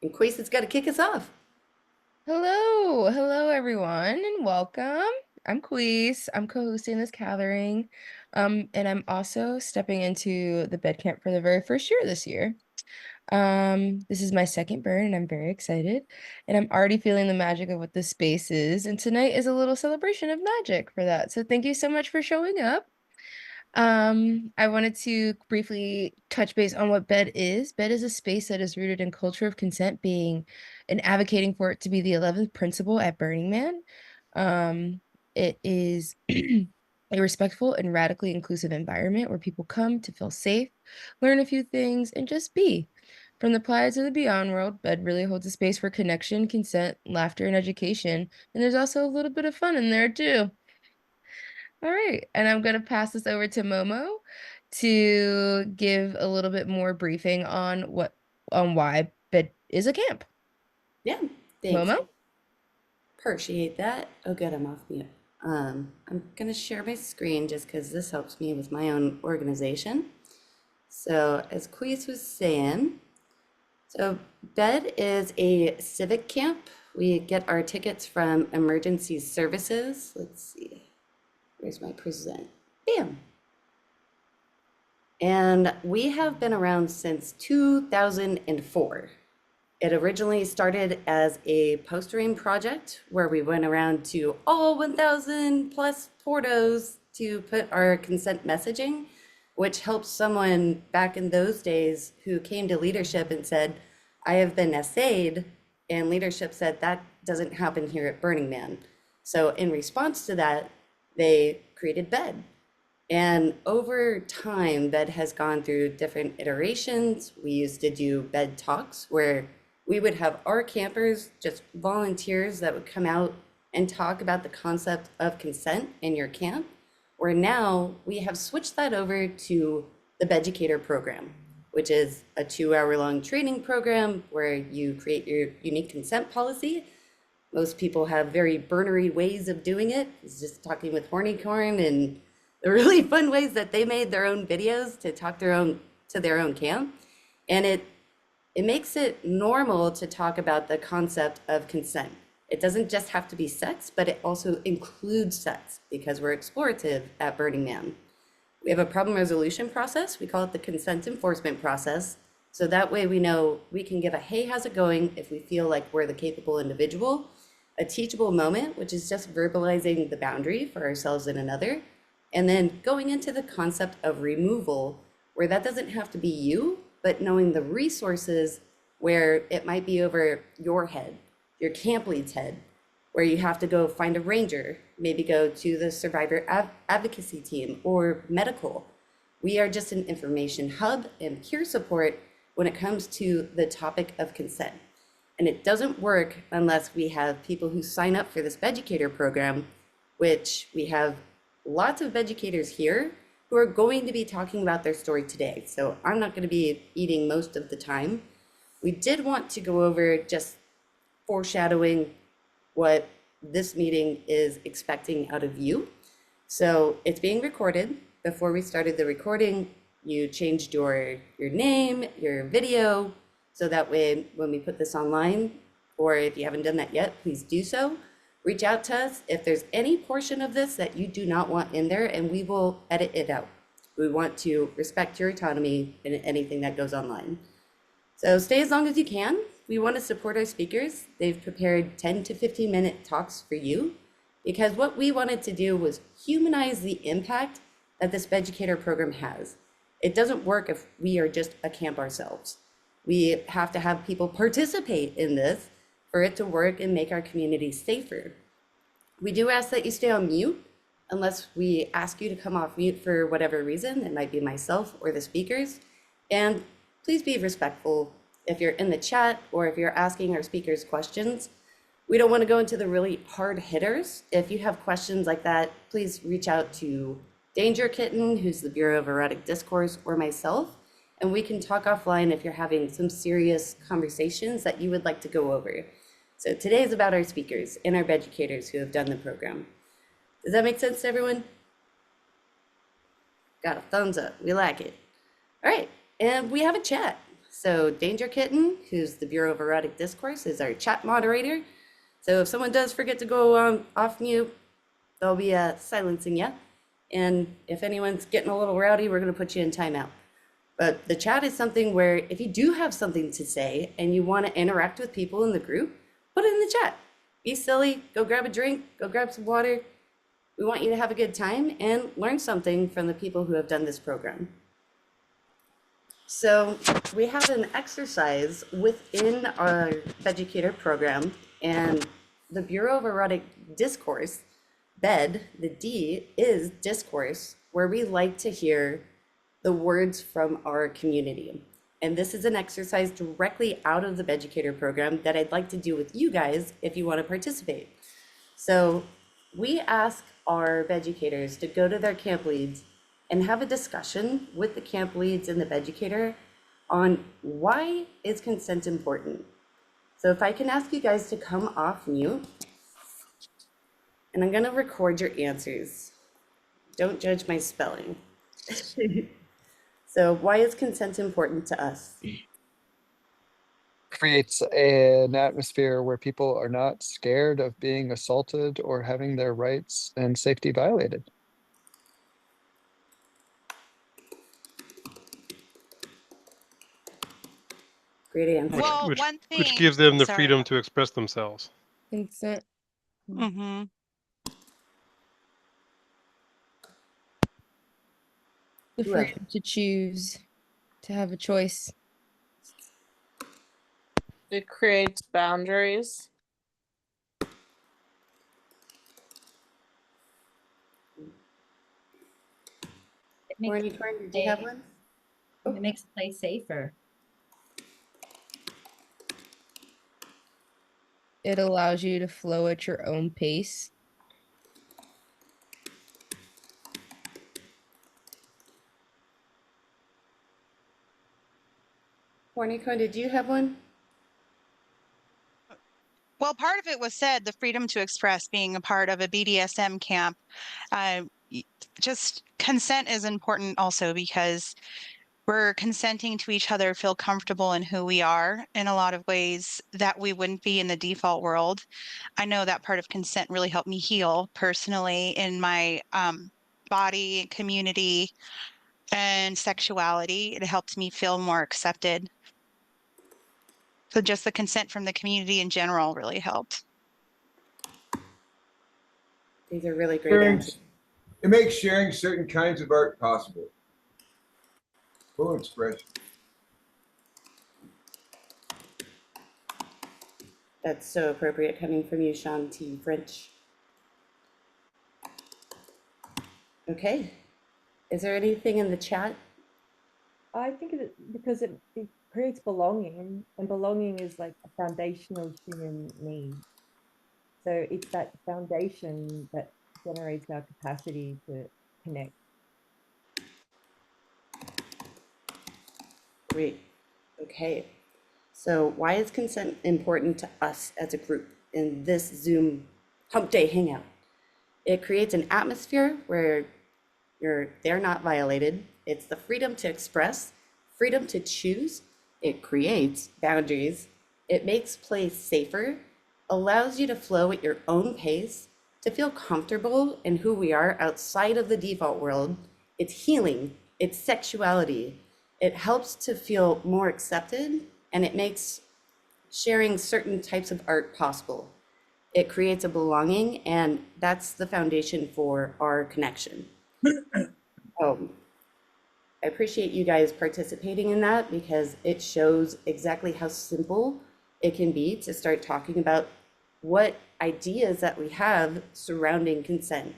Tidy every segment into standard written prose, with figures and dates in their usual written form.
And Quase's got to kick us off. Hello everyone, and welcome. I'm Queese. I'm co-hosting this gathering, and I'm also stepping into the bed camp for the very first year this year. This is my second burn, and I'm very excited, and I'm already feeling the magic of what this space is. And tonight is a little celebration of magic for that. So thank you so much for showing up. I wanted to briefly touch base on what BED is. BED is a space that is rooted in culture of consent being and advocating for it to be the 11th principle at Burning Man. It is a respectful and radically inclusive environment where people come to feel safe, learn a few things, and just be. From the playa to the beyond world, BED really holds a space for connection, consent, laughter, and education. And there's also a little bit of fun in there too. All right, and I'm going to pass this over to Momo to give a little bit more briefing on why bed is a camp. Yeah, thanks. Momo? Appreciate that. Oh, good, I'm off mute. I'm going to share my screen just because this helps me with my own organization. So, as Queese was saying, BED is a civic camp. We get our tickets from emergency services. Let's see, where's my present? Bam! And we have been around since 2004. It originally started as a postering project where we went around to all 1,000 plus portos to put our consent messaging, which helped someone back in those days who came to leadership and said, I have been essayed. And leadership said, that doesn't happen here at Burning Man. So in response to that, they created BED. And over time, BED has gone through different iterations. We used to do BED talks where we would have our campers, just volunteers that would come out and talk about the concept of consent in your camp, where now we have switched that over to the BEDucator program, which is a 2 hour long training program where you create your unique consent policy. Most people have very burnery ways of doing it. It's just talking with Hornycorn and the really fun ways that they made their own videos to talk to their own camp. And it makes it normal to talk about the concept of consent. It doesn't just have to be sex, but it also includes sex because we're explorative at Burning Man. We have a problem resolution process. We call it the consent enforcement process. So that way we know we can give a, hey, how's it going if we feel like we're the capable individual. A teachable moment, which is just verbalizing the boundary for ourselves and another. And then going into the concept of removal, where that doesn't have to be you, but knowing the resources where it might be over your head, your camp lead's head, where you have to go find a ranger, maybe go to the survivor advocacy team or medical. We are just an information hub and peer support when it comes to the topic of consent. And it doesn't work unless we have people who sign up for this BEDucator program, which we have lots of BEDucators here who are going to be talking about their story today. So I'm not going to be eating most of the time. We did want to go over just foreshadowing what this meeting is expecting out of you. So it's being recorded. Before we started the recording, you changed your name, your video, so that way when we put this online, or if you haven't done that yet, please do so. Reach out to us if there's any portion of this that you do not want in there, and we will edit it out. We want to respect your autonomy in anything that goes online. So stay as long as you can. We want to support our speakers. They've prepared 10 to 15-minute talks for you because what we wanted to do was humanize the impact that this BEDucator program has. It doesn't work if we are just a camp ourselves. We have to have people participate in this for it to work and make our community safer. We do ask that you stay on mute unless we ask you to come off mute for whatever reason. It might be myself or the speakers. And please be respectful if you're in the chat or if you're asking our speakers questions. We don't want to go into the really hard hitters. If you have questions like that, please reach out to Danger Kitten, who's the Bureau of Erotic Discourse, or myself, and we can talk offline if you're having some serious conversations that you would like to go over. So today is about our speakers and our BEDucators who have done the program. Does that make sense to everyone? Got a thumbs up. We like it. All right, and we have a chat. So Danger Kitten, who's the Bureau of Erotic Discourse, is our chat moderator. So if someone does forget to go off mute, they'll be silencing you. And if anyone's getting a little rowdy, we're going to put you in timeout. But the chat is something where if you do have something to say and you want to interact with people in the group, put it in the chat. Be silly, go grab a drink, go grab some water. We want you to have a good time and learn something from the people who have done this program. So we have an exercise within our BEDucator program, and the Bureau of Erotic Discourse, BED, the D is discourse, where we like to hear the words from our community. And this is an exercise directly out of the BEDucator program that I'd like to do with you guys if you want to participate. So we ask our BEDucators to go to their camp leads and have a discussion with the camp leads and the BEDucator on why is consent important. So if I can ask you guys to come off mute, and I'm gonna record your answers. Don't judge my spelling. So why is consent important to us? Creates an atmosphere where people are not scared of being assaulted or having their rights and safety violated. Great answer. Well, which one which thing, gives them the sorry. freedom to express themselves. Consent. Mm-hmm. The Who else? freedom to choose, to have a choice. It creates boundaries. It makes Corny, did you have one? it makes the place safer. It allows you to flow at your own pace. Corny, did you have one? Well, part of it was said the freedom to express being a part of a BDSM camp. Just consent is important also because we're consenting to each other, feel comfortable in who we are in a lot of ways that we wouldn't be in the default world. I know that part of consent really helped me heal personally in my body, community, and sexuality. It helped me feel more accepted. So just the consent from the community in general really helped. These are really great answers. It makes sharing certain kinds of art possible. Full expression. That's so appropriate coming from you, Sean T. French. Okay. Is there anything in the chat? I think because it creates belonging, and belonging is like a foundational human need. So it's that foundation that generates our capacity to connect. Great. Okay. So why is consent important to us as a group in this Zoom Humpday Hangout? It creates an atmosphere where they're not violated. It's the freedom to express, freedom to choose. It creates boundaries. It makes play safer, allows you to flow at your own pace, to feel comfortable in who we are outside of the default world. It's healing, it's sexuality. It helps to feel more accepted, and it makes sharing certain types of art possible. It creates a belonging, and that's the foundation for our connection. I appreciate you guys participating in that because it shows exactly how simple it can be to start talking about what ideas that we have surrounding consent.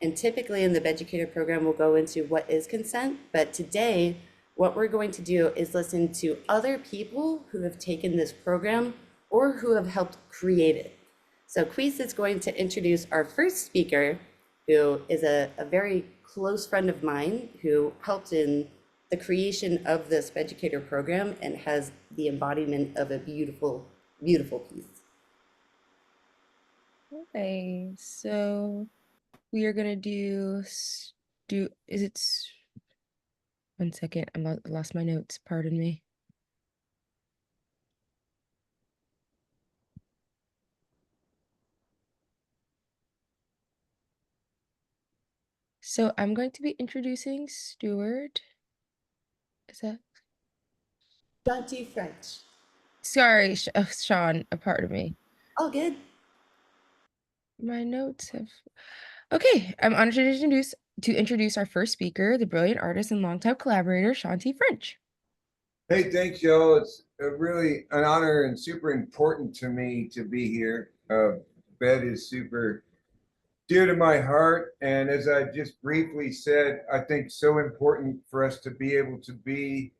And typically in the BEDucator program, we'll go into what is consent, but today, what we're going to do is listen to other people who have taken this program or who have helped create it. So Queese is going to introduce our first speaker, who is a very close friend of mine who helped in the creation of this BEDucator program and has the embodiment of a beautiful, beautiful piece. Okay, so we are gonna is it, one second, lost my notes, pardon me. So I'm going to be introducing Stuart. Is that? Shanti French. Sorry, Sean, a part of me. All good. My notes have. Okay, I'm honored to introduce our first speaker, the brilliant artist and longtime collaborator, Shanti French. Hey, thanks, y'all. It's really an honor and super important to me to be here. BED is super dear to my heart. And as I just briefly said, I think so important for us to be able to be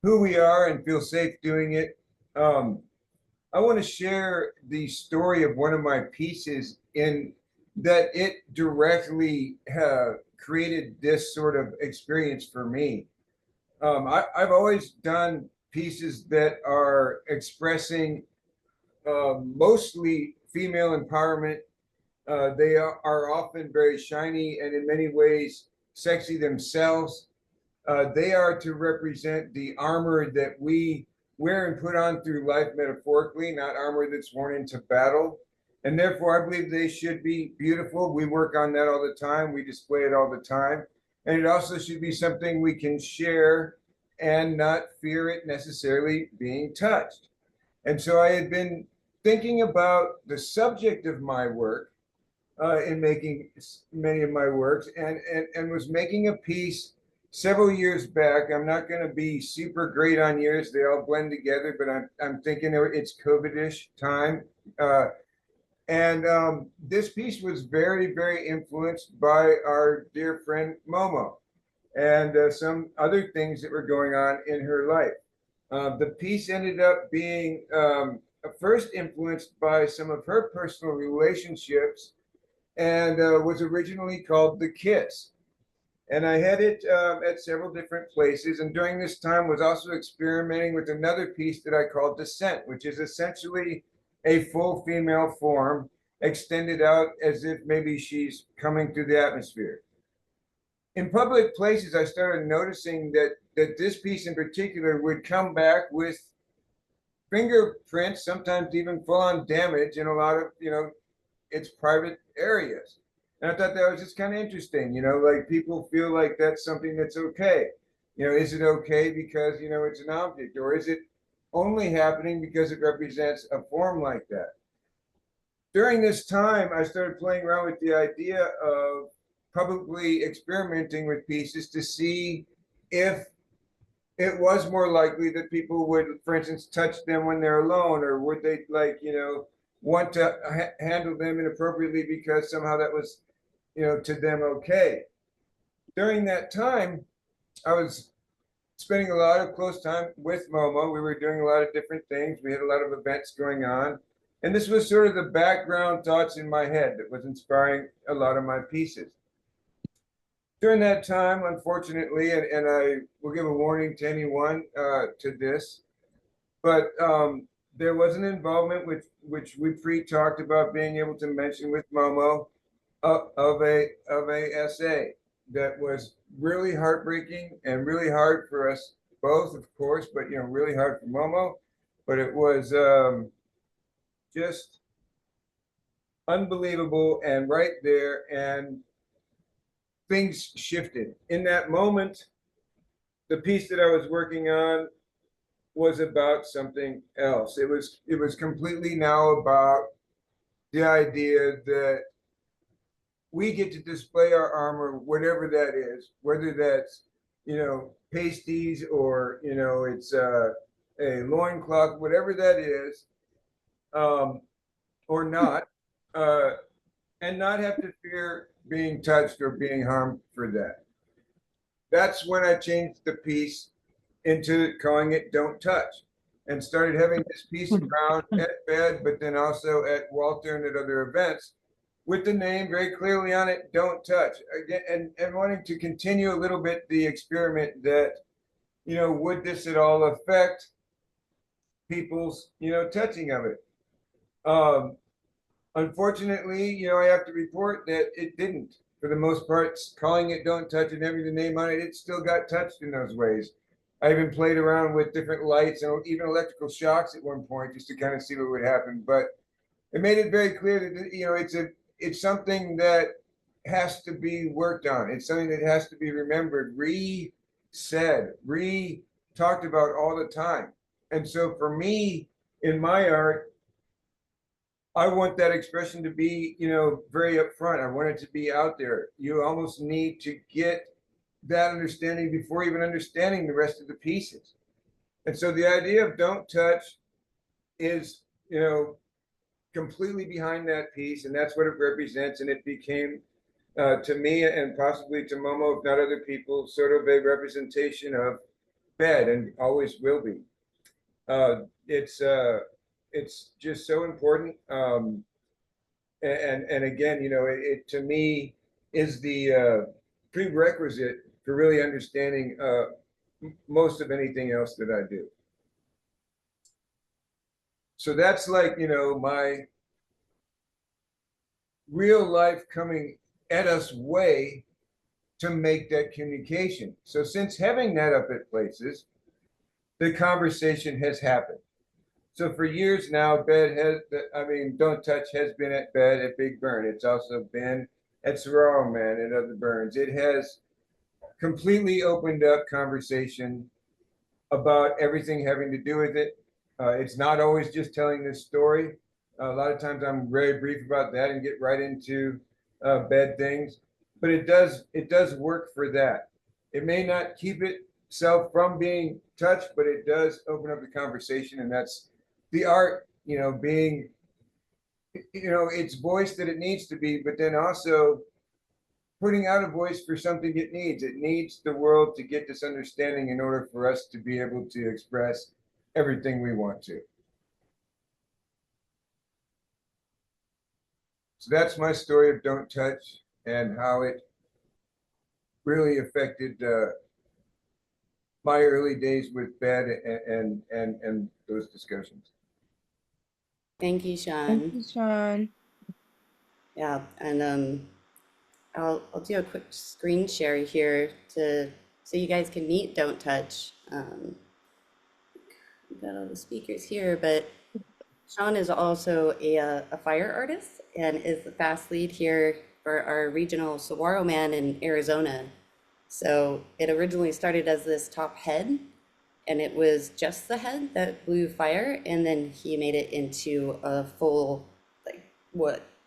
who we are and feel safe doing it. I want to share the story of one of my pieces in that it directly created this sort of experience for me. I've always done pieces that are expressing mostly female empowerment. They are often very shiny and in many ways sexy themselves. They are to represent the armor that we wear and put on through life metaphorically, not armor that's worn into battle. And therefore, I believe they should be beautiful. We work on that all the time. We display it all the time. And it also should be something we can share and not fear it necessarily being touched. And so I had been thinking about the subject of my work in making many of my works and was making a piece several years back. I'm not going to be super great on years. They all blend together, but I'm thinking it's COVID-ish time. This piece was very, very influenced by our dear friend Momo and some other things that were going on in her life. The piece ended up being first influenced by some of her personal relationships and was originally called The Kiss. And I had it at several different places. And during this time was also experimenting with another piece that I called Descent, which is essentially a full female form extended out as if maybe she's coming through the atmosphere. In public places, I started noticing that this piece in particular would come back with fingerprints, sometimes even full-on damage in a lot of, its private areas. And I thought that was just kind of interesting, like people feel like that's something that's okay. Is it okay because, it's an object, or is it only happening because it represents a form like that? During this time, I started playing around with the idea of publicly experimenting with pieces to see if it was more likely that people would, for instance, touch them when they're alone, or would they want to handle them inappropriately because somehow that was, to them okay. During that time, I was spending a lot of close time with Momo. We were doing a lot of different things. We had a lot of events going on. And this was sort of the background thoughts in my head that was inspiring a lot of my pieces. During that time, unfortunately, and I will give a warning to anyone to this, but there was an involvement which we pre-talked about being able to mention with Momo of a essay that was really heartbreaking and really hard for us both, of course, but really hard for Momo. But it was just unbelievable and right there, and things shifted. In that moment, the piece that I was working on was about something else. It was completely now about the idea that we get to display our armor, whatever that is, whether that's, pasties or, it's a loincloth, whatever that is, or not, and not have to fear being touched or being harmed for that. That's when I changed the piece into calling it Don't Touch, and started having this piece around at BED, but then also at Walter and at other events with the name very clearly on it, Don't Touch. Again, and wanting to continue a little bit the experiment that, would this at all affect people's, touching of it? Unfortunately, I have to report that it didn't. For the most part, calling it Don't Touch and having the name on it, it still got touched in those ways. I even played around with different lights and even electrical shocks at one point just to kind of see what would happen. But it made it very clear that, it's something that has to be worked on. It's something that has to be remembered, re-said, re-talked about all the time. And so for me, in my art, I want that expression to be, very upfront. I want it to be out there. You almost need to get that understanding before even understanding the rest of the pieces. And so the idea of don't touch is, completely behind that piece, and that's what it represents. And it became, to me and possibly to Momo, if not other people, sort of a representation of bed, and always will be. It's just so important. And again, it to me is the prerequisite for really understanding most of anything else that I do. So that's like, my real life coming at us way to make that communication. So since having that up at places, the conversation has happened. So for years now, Don't Touch has been at Bed at Big Burn. It's also been at Sororo Man and other burns. It has completely opened up conversation about everything having to do with it. It's not always just telling this story. A lot of times I'm very brief about that and get right into bed things, but it does work for that. It may not keep itself from being touched, but it does open up the conversation, and that's the art, being, its voice that it needs to be, but then also putting out a voice for something it needs. It needs the world to get this understanding in order for us to be able to express everything we want to. So that's my story of Don't Touch and how it really affected my early days with Bed and those discussions. Thank you, Sean. Thank you, Sean. Yeah, and I'll do a quick screen share here so you guys can meet Don't Touch. We've got all the speakers here, but Sean is also a fire artist and is the fast lead here for our regional Saguaro Man in Arizona. So it originally started as this top head, and it was just the head that blew fire, and then he made it into a full,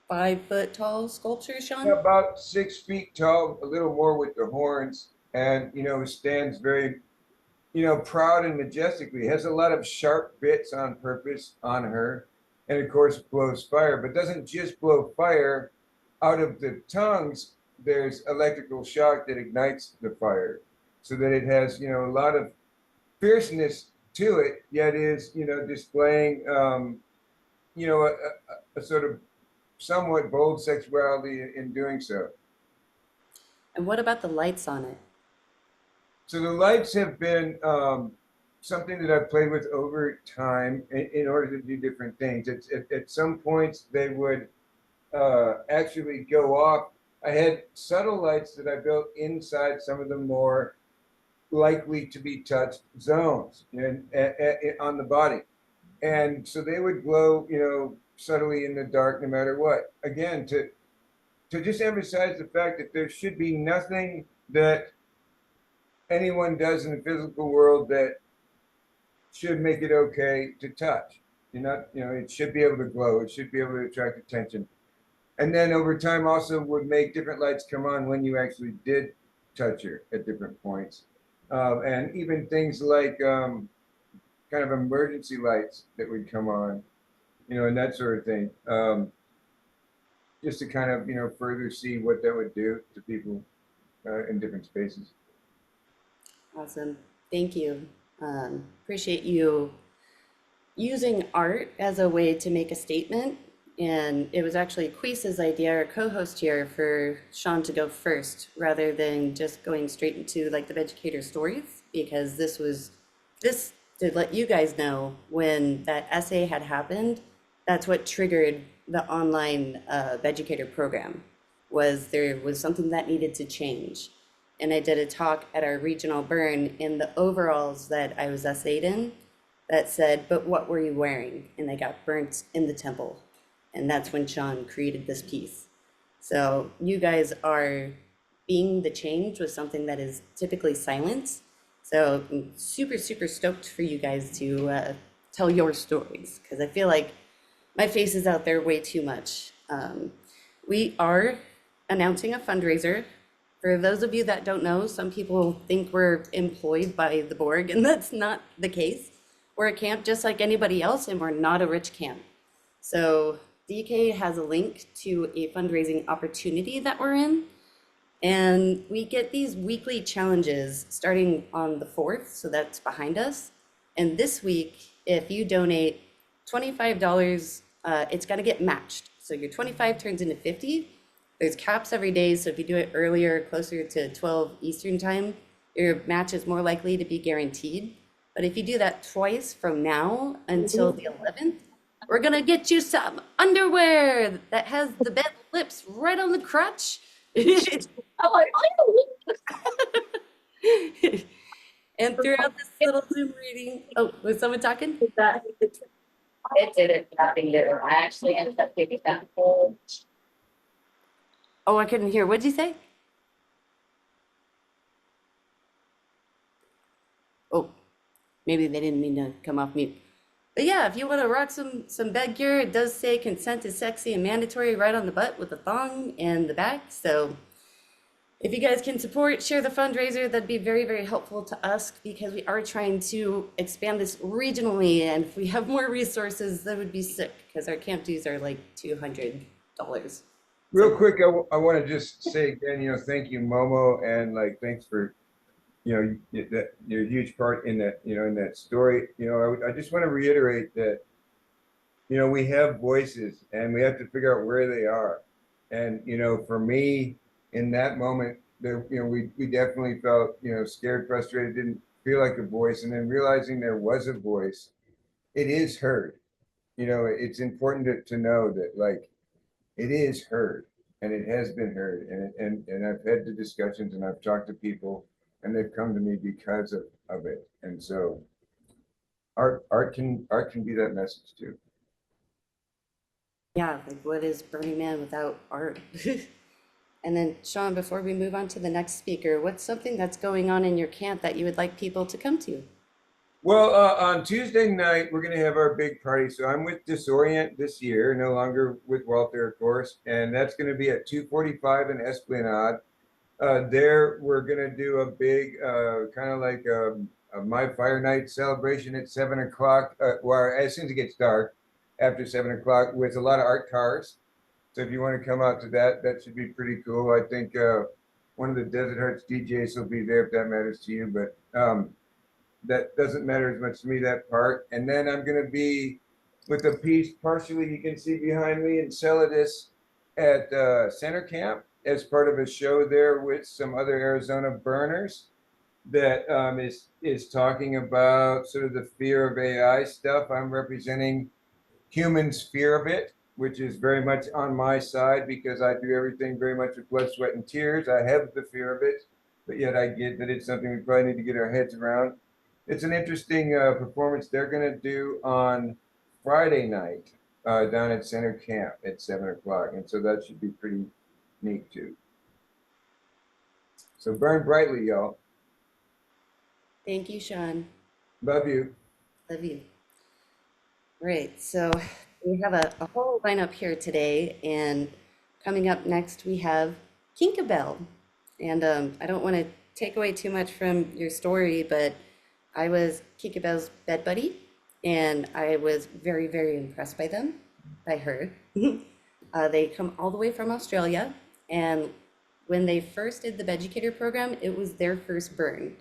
5 foot tall sculpture, Sean? About 6 feet tall, a little more with the horns, and stands very, proud and majestically. Has a lot of sharp bits on purpose on her, and of course blows fire, but doesn't just blow fire. Out of the tongues, there's electrical shock that ignites the fire, so that it has, a lot of fierceness to it, yet is, displaying, a sort of somewhat bold sexuality in doing so. And what about the lights on it? So the lights have been something that I've played with over time in order to do different things. At some points they would actually go off. I had subtle lights that I built inside some of the more likely to be touched zones on the body. And so they would glow, subtly in the dark no matter what. Again, to just emphasize the fact that there should be nothing that anyone does in the physical world that should make it okay to touch. It should be able to glow. It should be able to attract attention. And then over time also would make different lights come on when you actually did touch her at different points. And even things like kind of emergency lights that would come on, and that sort of thing. Just to kind of, further see what that would do to people in different spaces. Awesome. Thank you. Appreciate you using art as a way to make a statement. And it was actually Queese's idea, our co-host here, for Sean to go first rather than just going straight into the BEDucator stories, because this to let you guys know, when that essay had happened, that's what triggered the online BEDucator program. There was something that needed to change. And I did a talk at our regional burn in the overalls that I was essayed in that said, "But what were you wearing?" And they got burnt in the temple. And that's when Sean created this piece. So you guys are being the change with something that is typically silent. So I'm super, super stoked for you guys to tell your stories, because I feel like my face is out there way too much. We are announcing a fundraiser. For those of you that don't know, some people think we're employed by the Borg, and that's not the case. We're a camp just like anybody else, and we're not a rich camp. So DK has a link to a fundraising opportunity that we're in. And we get these weekly challenges starting on the 4th, so that's behind us. And this week, if you donate $25, it's gonna get matched. So your 25 turns into 50. There's caps every day, so if you do it earlier, closer to 12 Eastern time, your match is more likely to be guaranteed. But if you do that twice from now until the 11th, we're gonna get you some underwear that has the bed lips right on the crotch. And throughout this little Zoom reading, oh, was someone talking? It didn't happen there. I actually ended up taking that whole. Oh, I couldn't hear. What'd you say? Oh, maybe they didn't mean to come off mute. But yeah, if you want to rock some bed gear, it does say consent is sexy and mandatory right on the butt with the thong and the back. So if you guys can support, share the fundraiser, that'd be very, very helpful to us, because we are trying to expand this regionally. And if we have more resources, that would be sick, because our camp dues are like $200. Real quick, I want to just say again, thank you, Momo, and like thanks for, that your huge part in that, in that story. I just want to reiterate that, we have voices and we have to figure out where they are. And, for me, in that moment, there, we definitely felt, scared, frustrated, didn't feel like a voice, and then realizing there was a voice, it is heard. It's important to know that, like, it is heard and it has been heard, and I've had the discussions and I've talked to people and they've come to me because of it. And so art can be that message too. Yeah, like what is Burning Man without art? And then Sean, before we move on to the next speaker, what's something that's going on in your camp that you would like people to come to? Well, on Tuesday night, we're going to have our big party. So I'm with Disorient this year, no longer with Walter, of course. And that's going to be at 2:45 in Esplanade. There, we're going to do a big kind of like a My Fire Night celebration at 7 o'clock, or as soon as it gets dark, after 7 o'clock, with a lot of art cars. So if you want to come out to that, that should be pretty cool. I think one of the Desert Hearts DJs will be there if that matters to you. But that doesn't matter as much to me, that part. And then I'm going to be with a piece partially you can see behind me in Celadus at Center Camp as part of a show there with some other Arizona burners that is talking about sort of the fear of AI stuff. I'm representing humans' fear of it, which is very much on my side because I do everything very much with blood, sweat, and tears. I have the fear of it, but yet I get that it's something we probably need to get our heads around. It's an interesting performance they're going to do on Friday night down at Center Camp at 7 o'clock. And so that should be pretty neat too. So burn brightly, y'all. Thank you, Sean. Love you. Love you. Right, so we have a whole lineup here today, and coming up next we have Kinkabell. And I don't want to take away too much from your story, but I was Kinkabell's bed buddy, and I was very, very impressed by them, by her. They come all the way from Australia, and when they first did the BEDucator program, it was their first burn.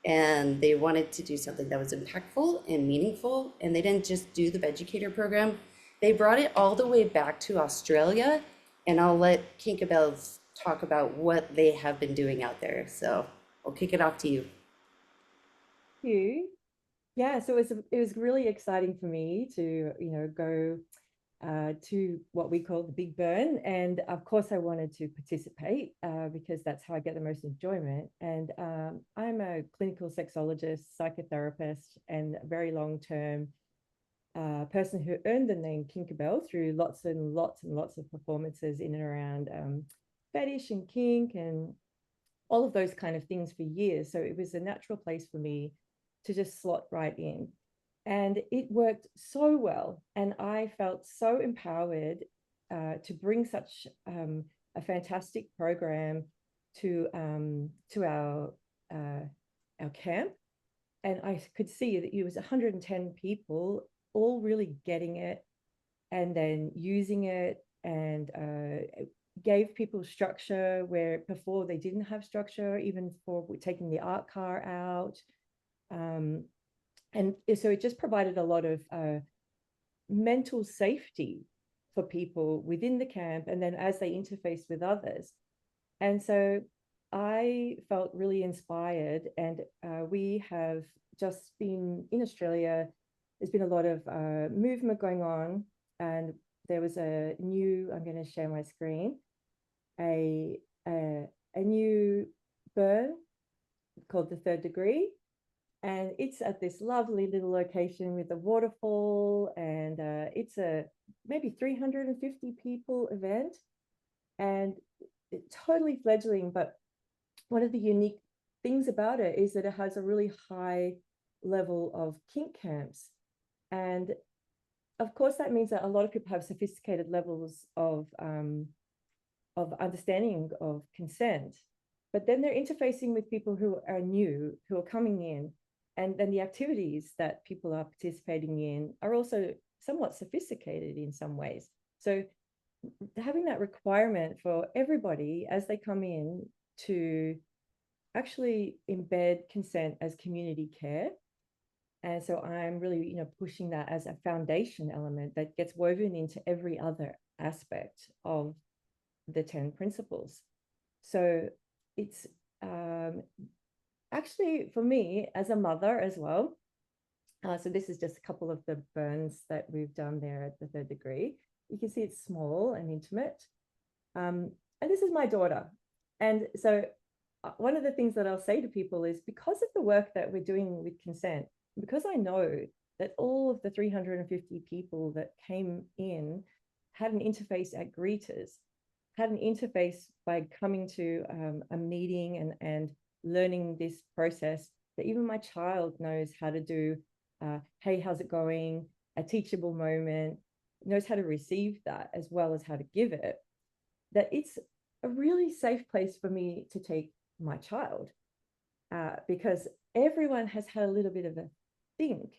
And they wanted to do something that was impactful and meaningful, and they didn't just do the BEDucator program. They brought it all the way back to Australia, and I'll let Kinkabells talk about what they have been doing out there. So I'll kick it off to you. Thank you. Yeah, so it was really exciting for me to go to what we call the Big Burn, and of course I wanted to participate because that's how I get the most enjoyment. And I'm a clinical sexologist, psychotherapist, and very long-term person who earned the name Kinkerbell through lots and lots and lots of performances in and around fetish and kink and all of those kind of things for years. So it was a natural place for me to just slot right in. And it worked so well. And I felt so empowered to bring such a fantastic program to our camp. And I could see that it was 110 people all really getting it and then using it, and gave people structure where before they didn't have structure, even for taking the art car out. And so it just provided a lot of mental safety for people within the camp, and then as they interface with others. And so I felt really inspired, and we have just been in Australia. There's been a lot of movement going on, and there was a new, I'm going to share my screen, a new burn called the Third Degree, and it's at this lovely little location with a waterfall, and it's a maybe 350 people event, and totally fledgling. But one of the unique things about it is that it has a really high level of kink camps. And of course, that means that a lot of people have sophisticated levels of understanding of consent, but then they're interfacing with people who are new, who are coming in, and then the activities that people are participating in are also somewhat sophisticated in some ways. So having that requirement for everybody as they come in to actually embed consent as community care. And so I'm really, pushing that as a foundation element that gets woven into every other aspect of the 10 principles. So it's actually, for me as a mother as well. So this is just a couple of the burns that we've done there at the Third Degree. You can see it's small and intimate. And this is my daughter. And so one of the things that I'll say to people is, because of the work that we're doing with consent, because I know that all of the 350 people that came in had an interface at Greeters, had an interface by coming to a meeting and learning this process, that even my child knows how to do, hey, how's it going? A teachable moment, knows how to receive that as well as how to give it, that it's a really safe place for me to take my child, because everyone has had a little bit of a think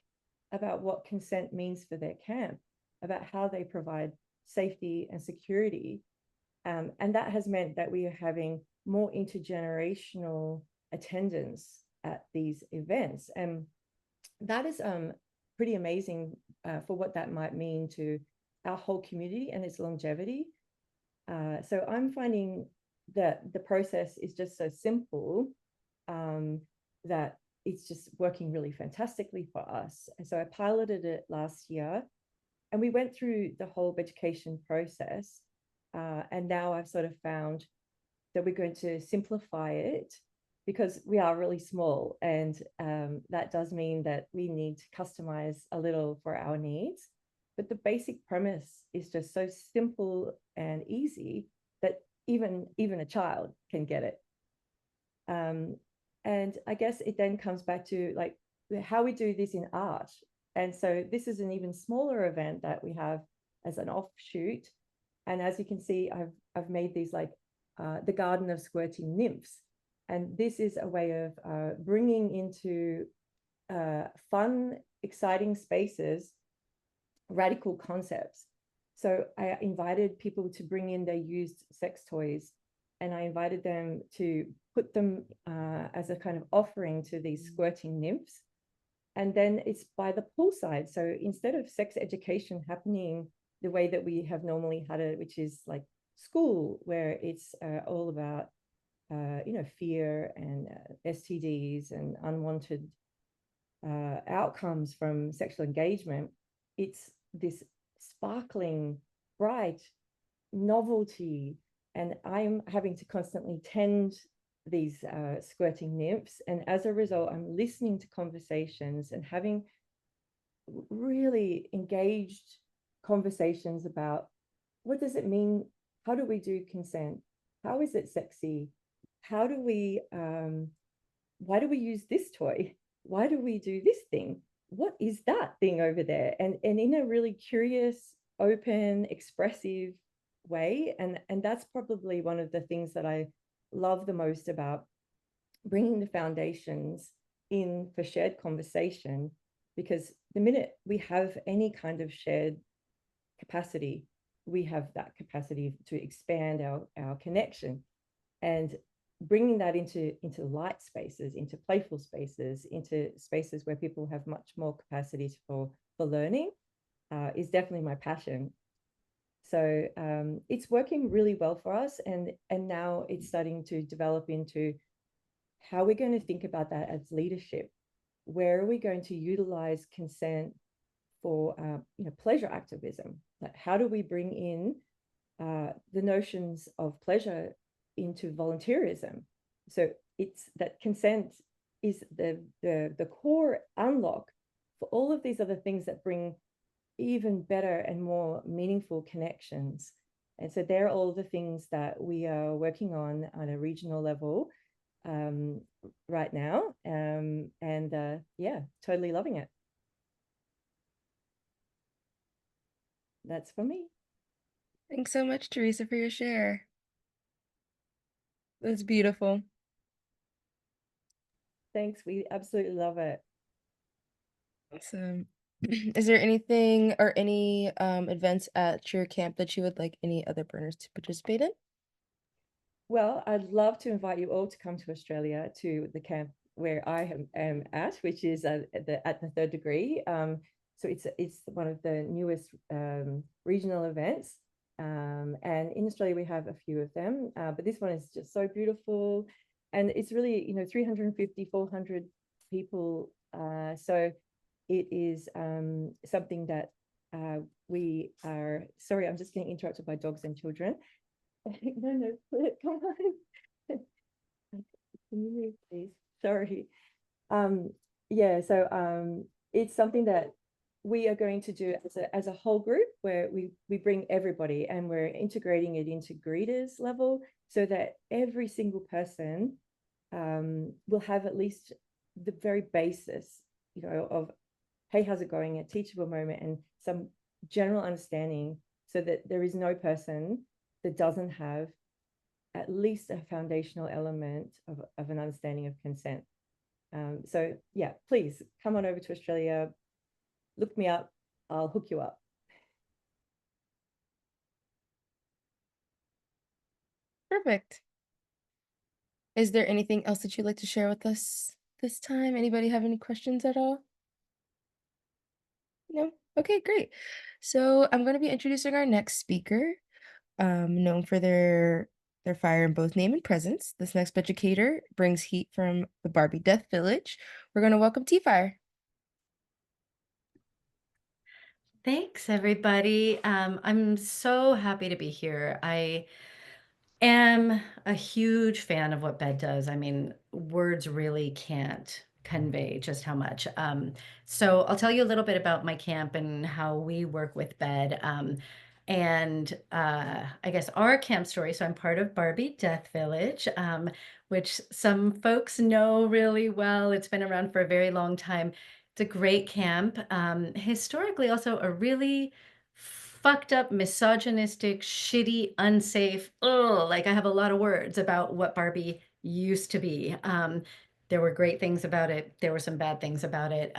about what consent means for their camp, about how they provide safety and security. And that has meant that we are having more intergenerational attendance at these events. And that is pretty amazing for what that might mean to our whole community and its longevity. So I'm finding that the process is just so simple that it's just working really fantastically for us. And so I piloted it last year, and we went through the whole education process. And now I've sort of found that we're going to simplify it, because we are really small, and that does mean that we need to customize a little for our needs. But the basic premise is just so simple and easy that even a child can get it. And I guess it then comes back to like how we do this in art. And so this is an even smaller event that we have as an offshoot. And as you can see, I've made these like the Garden of Squirting Nymphs. And this is a way of bringing into fun, exciting spaces radical concepts. So I invited people to bring in their used sex toys, and I invited them to put them as a kind of offering to these squirting nymphs. And then it's by the poolside. So instead of sex education happening the way that we have normally had it, which is like school, where it's all about fear and STDs and unwanted outcomes from sexual engagement, it's this sparkling, bright novelty. And I'm having to constantly tend these squirting nymphs. And as a result, I'm listening to conversations and having really engaged conversations about what does it mean? How do we do consent? How is it sexy? How do we, why do we use this toy? Why do we do this thing? What is that thing over there? And in a really curious, open, expressive way. And that's probably one of the things that I love the most about bringing the foundations in for shared conversation, because the minute we have any kind of shared capacity, we have that capacity to expand our connection, and bringing that into light spaces, into playful spaces, into spaces where people have much more capacity for learning is definitely my passion. So it's working really well for us, and now it's starting to develop into how we're going to think about that as leadership. Where are we going to utilize consent for pleasure activism? Like, how do we bring in the notions of pleasure into volunteerism? So it's that consent is the core unlock for all of these other things that bring even better and more meaningful connections. And so they're all the things that we are working on a regional level right now. Yeah, totally loving it. That's for me. Thanks so much, Teresa, for your share. That's beautiful. Thanks. We absolutely love it. Awesome. Is there anything or any events at your camp that you would like any other burners to participate in? Well, I'd love to invite you all to come to Australia to the camp where I am at, which is at the third degree. So it's one of the newest regional events. And in Australia, we have a few of them, but this one is just so beautiful. And it's really, 350, 400 people. So it is something that we are, sorry, I'm just getting interrupted by dogs and children. No, come on. Can you move, please? Sorry. Yeah, so it's something that we are going to do as a whole group, where we bring everybody and we're integrating it into greeters level, so that every single person will have at least the very basis, of, hey, how's it going? A teachable moment and some general understanding, so that there is no person that doesn't have at least a foundational element of an understanding of consent. So yeah, please come on over to Australia, look me up, I'll hook you up. Perfect. Is there anything else that you'd like to share with us this time? Anybody have any questions at all? No? Okay, great. So I'm going to be introducing our next speaker, known for their fire in both name and presence. This next BEDucator brings heat from the Barbie Death Village. We're going to welcome T-Fire. Thanks, everybody. I'm so happy to be here. I am a huge fan of what BED does. I mean, words really can't convey just how much. So I'll tell you a little bit about my camp and how we work with BED. I guess our camp story. So I'm part of Barbie Death Village, which some folks know really well. It's been around for a very long time. It's a great camp. Historically, also a really fucked up, misogynistic, shitty, unsafe. Oh, like I have a lot of words about what Barbie used to be. There were great things about it. There were some bad things about it.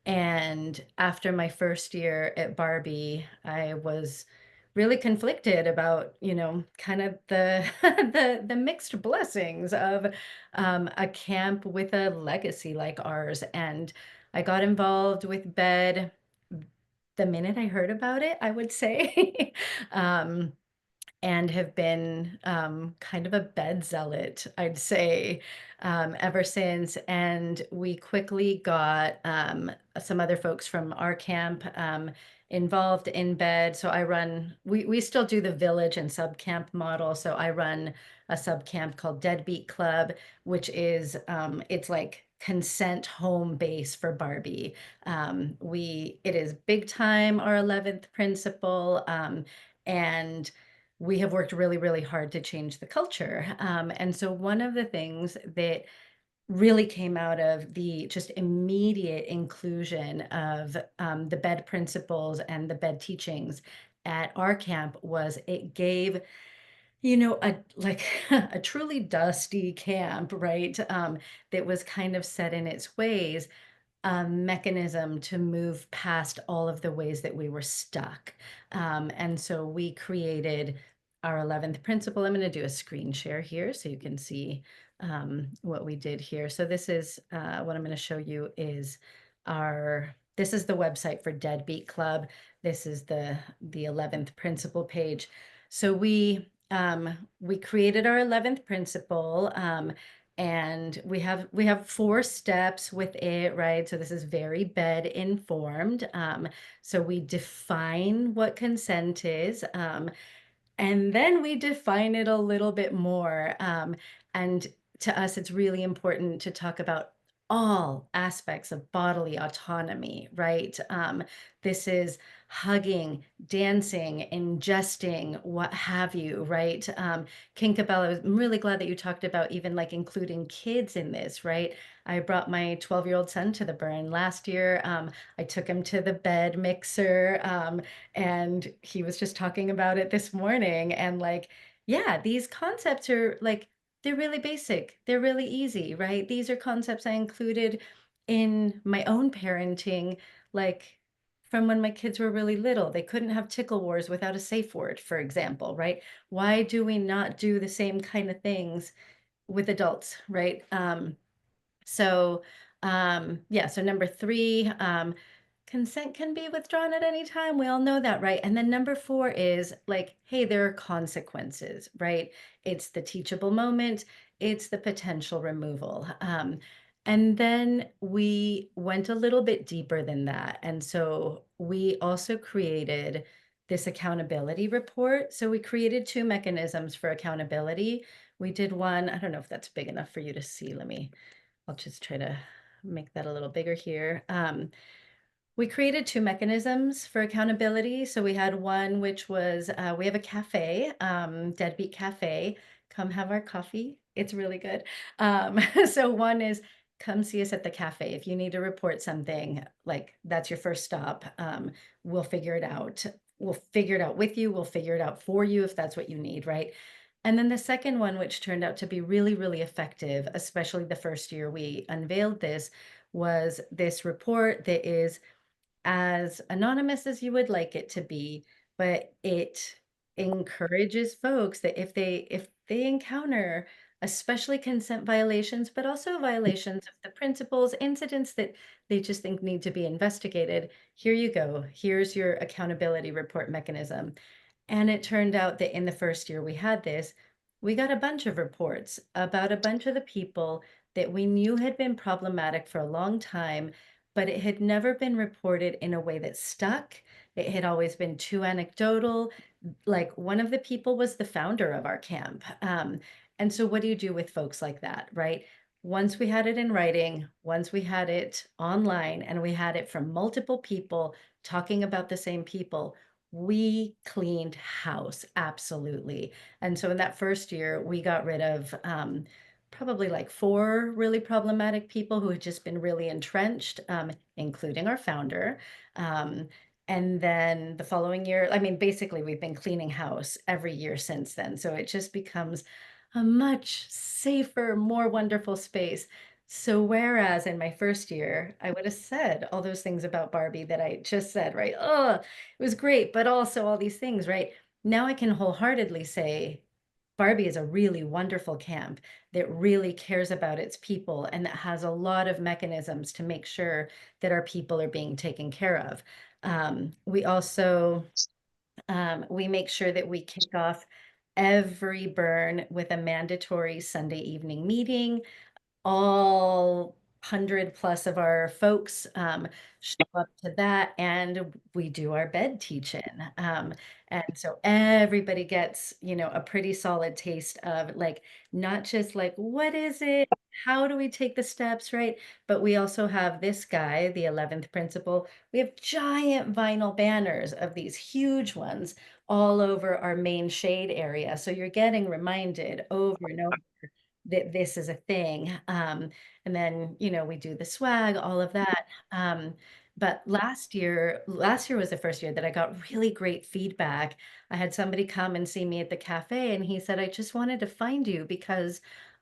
And after my first year at Barbie, I was really conflicted about, kind of the the mixed blessings of a camp with a legacy like ours. And I got involved with BED the minute I heard about it, I would say. And have been kind of a BED zealot, I'd say, ever since. And we quickly got some other folks from our camp involved in BED. So we still do the village and subcamp model. So I run a subcamp called Deadbeat Club, which is, it's like consent home base for Barbie. It is big time, our 11th principle, and we have worked really, really hard to change the culture. And so one of the things that really came out of the just immediate inclusion of the BED principles and the BED teachings at our camp was it gave, a like a truly dusty camp, right? That was kind of set in its ways, a mechanism to move past all of the ways that we were stuck. And so we created our 11th principle. I'm going to do a screen share here so you can see what we did here. So this is what I'm going to show you is this is the website for Deadbeat Club. This is the 11th principle page. So we created our 11th principle, and we have 4 steps with it, right? So this is very bed informed. So we define what consent is, and then we define it a little bit more. And to us, it's really important to talk about all aspects of bodily autonomy, right? This is hugging, dancing, ingesting, what have you, right? Kinkabella, I'm really glad that you talked about even like including kids in this, right? I brought my 12-year-old son to the burn last year. I took him to the bed mixer, and he was just talking about it this morning. And like, yeah, these concepts are like, they're really basic. They're really easy, right? These are concepts I included in my own parenting, like from when my kids were really little. They couldn't have tickle wars without a safe word, for example, right? Why do we not do the same kind of things with adults, right? So yeah, so number 3, consent can be withdrawn at any time. We all know that, right? And then number 4 is like, hey, there are consequences, right? It's the teachable moment, it's the potential removal. And then we went a little bit deeper than that. And so we also created this accountability report. So we created 2 mechanisms for accountability. We did one, I don't know if that's big enough for you to see. I'll just try to make that a little bigger here. We created 2 mechanisms for accountability. So we had one, which was we have a cafe, Deadbeat Cafe. Come have our coffee. It's really good. So one is come see us at the cafe. If you need to report something, like that's your first stop. We'll figure it out. We'll figure it out with you. We'll figure it out for you if that's what you need, right? And then the second one, which turned out to be really, really effective, especially the first year we unveiled this, was this report that is as anonymous as you would like it to be, but it encourages folks that if they encounter especially consent violations, but also violations of the principles, incidents that they just think need to be investigated, here you go. Here's your accountability report mechanism. And it turned out that in the first year we had this, we got a bunch of reports about a bunch of the people that we knew had been problematic for a long time, but it had never been reported in a way that stuck. It had always been too anecdotal. Like one of the people was the founder of our camp. And so what do you do with folks like that, right? Once we had it in writing, once we had it online, and we had it from multiple people talking about the same people, we cleaned house, absolutely. And so in that first year, we got rid of probably like 4 really problematic people who had just been really entrenched, including our founder. And then the following year, I mean, basically, we've been cleaning house every year since then. So it just becomes a much safer, more wonderful space. So whereas in my first year, I would have said all those things about Barbie that I just said, right? Oh, it was great, but also all these things, right? Now I can wholeheartedly say Barbie is a really wonderful camp that really cares about its people and that has a lot of mechanisms to make sure that our people are being taken care of. We also we make sure that we kick off every burn with a mandatory Sunday evening meeting. All 100 plus of our folks show up to that, and we do our bed teach-in. And so everybody gets, a pretty solid taste of like, not just like, what is it? how do we take the steps, right? But we also have this guy, the 11th principal. We have giant vinyl banners of these huge ones all over our main shade area. So you're getting reminded over and over that this is a thing. And then, you know, we do the swag, all of that. But last year was the first year that I got really great feedback. I had somebody come and see me at the cafe, and he said, I just wanted to find you because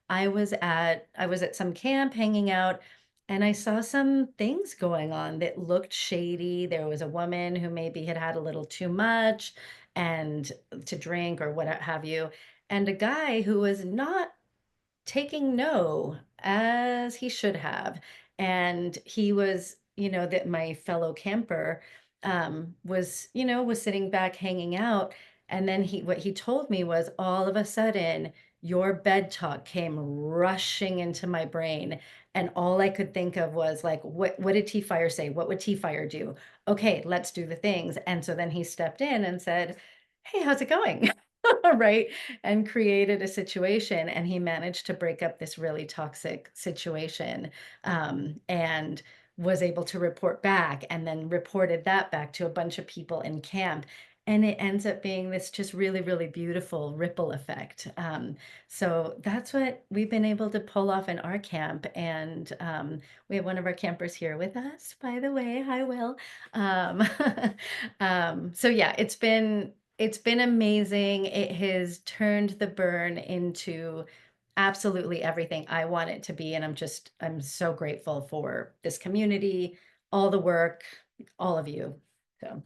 I was at some camp hanging out, and I saw some things going on that looked shady. There was a woman who maybe had had a little too much and to drink or what have you, and a guy who was not taking no as he should have. And he was, you know, that my fellow camper was, you know, was sitting back hanging out. And then what he told me was all of a sudden, your bed talk came rushing into my brain. And all I could think of was like, what did T Fire say? What would T Fire do? Okay, let's do the things. And so then he stepped in and said, hey, how's it going? Right? And created a situation, and he managed to break up this really toxic situation, and was able to report back and then reported that back to a bunch of people in camp, and it ends up being this just really, really beautiful ripple effect. So that's what we've been able to pull off in our camp, and we have one of our campers here with us, by the way. Hi, Will. um, so yeah, it's been amazing. It has turned the burn into absolutely everything I want it to be. And I'm so grateful for this community, all the work, all of you. So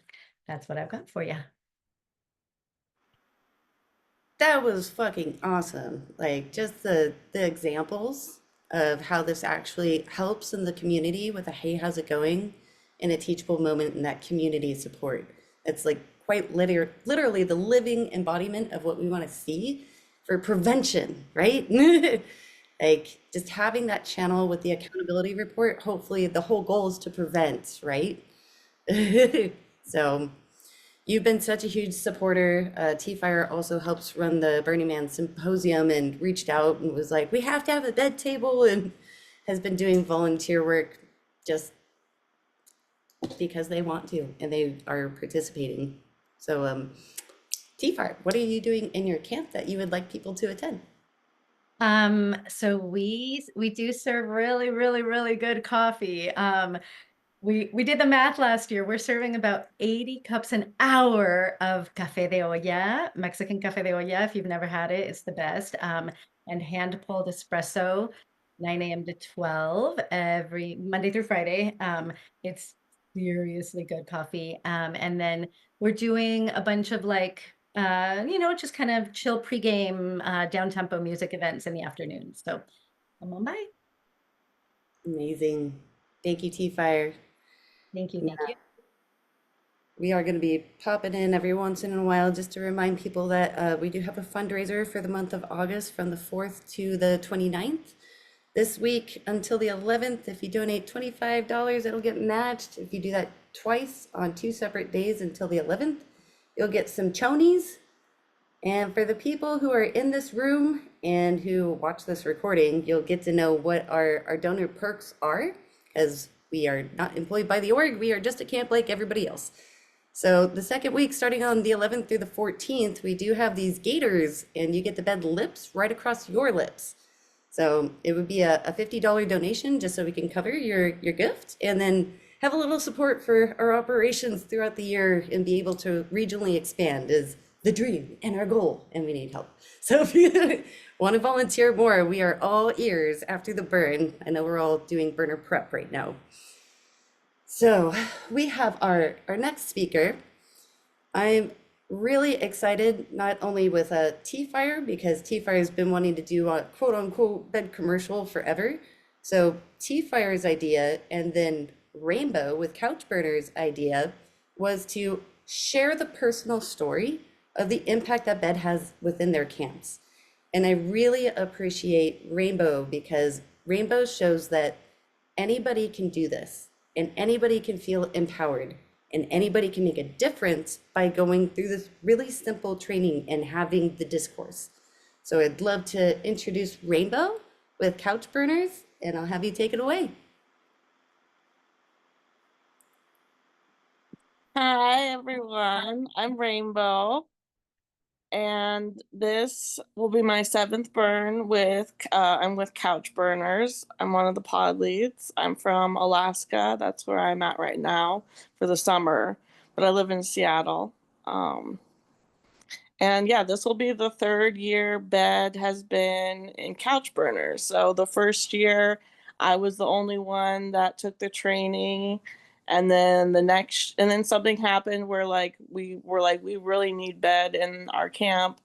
that's what I've got for you. That was fucking awesome. Like just the examples of how this actually helps in the community with a hey, how's it going? In a teachable moment in that community support. It's like quite literally the living embodiment of what we want to see for prevention, right? Like just having that channel with the accountability report, hopefully the whole goal is to prevent, right? So you've been such a huge supporter. T-Fire also helps run the Burning Man Symposium and reached out and was like, we have to have a bed table, and has been doing volunteer work just because they want to and they are participating. So T-Fire, what are you doing in your camp that you would like people to attend? So we do serve really, really, really good coffee. We did the math last year. We're serving about 80 cups an hour of café de olla, Mexican café de olla. If you've never had it, it's the best. And hand pulled espresso, 9 a.m. to 12 every Monday through Friday. It's seriously good coffee. And then we're doing a bunch of like, you know, just kind of chill pregame, down tempo music events in the afternoon. So come on by. Amazing. Thank you, T-Fire. Thank you. Thank you. We are going to be popping in every once in a while just to remind people that we do have a fundraiser for the month of August from the 4th to the 29th. This week until the 11th, if you donate $25, it'll get matched. If you do that twice on 2 separate days until the 11th, you'll get some chonies. And for the people who are in this room and who watch this recording, you'll get to know what our donor perks are, as we are not employed by the org. We are just a camp like everybody else. So the second week, starting on the 11th through the 14th, we do have these gaiters, and you get to bed lips right across your lips. So it would be a $50 donation just so we can cover your gift, and then have a little support for our operations throughout the year and be able to regionally expand is the dream and our goal, and we need help. So if you want to volunteer more, we are all ears after the burn. I know we're all doing burner prep right now. So we have our next speaker. I'm really excited, not only with T-Fire, because T-Fire has been wanting to do a quote unquote bed commercial forever. So T-Fire's idea, and then Rainbow with Couchburner's idea, was to share the personal story of the impact that bed has within their camps. And I really appreciate Rainbow because Rainbow shows that anybody can do this, and anybody can feel empowered, and anybody can make a difference by going through this really simple training and having the discourse. So I'd love to introduce Rainbow with couch burners, and I'll have you take it away. Hi everyone, I'm Rainbow, and this will be my 7th burn with I'm with Couch Burners. I'm one of the pod leads. I'm from Alaska. That's where I'm at right now for the summer, but I live in Seattle. And yeah, this will be the 3rd year Bed has been in Couch Burners. So the first year, I was the only one that took the training. And then something happened where we really need Bed in our camp.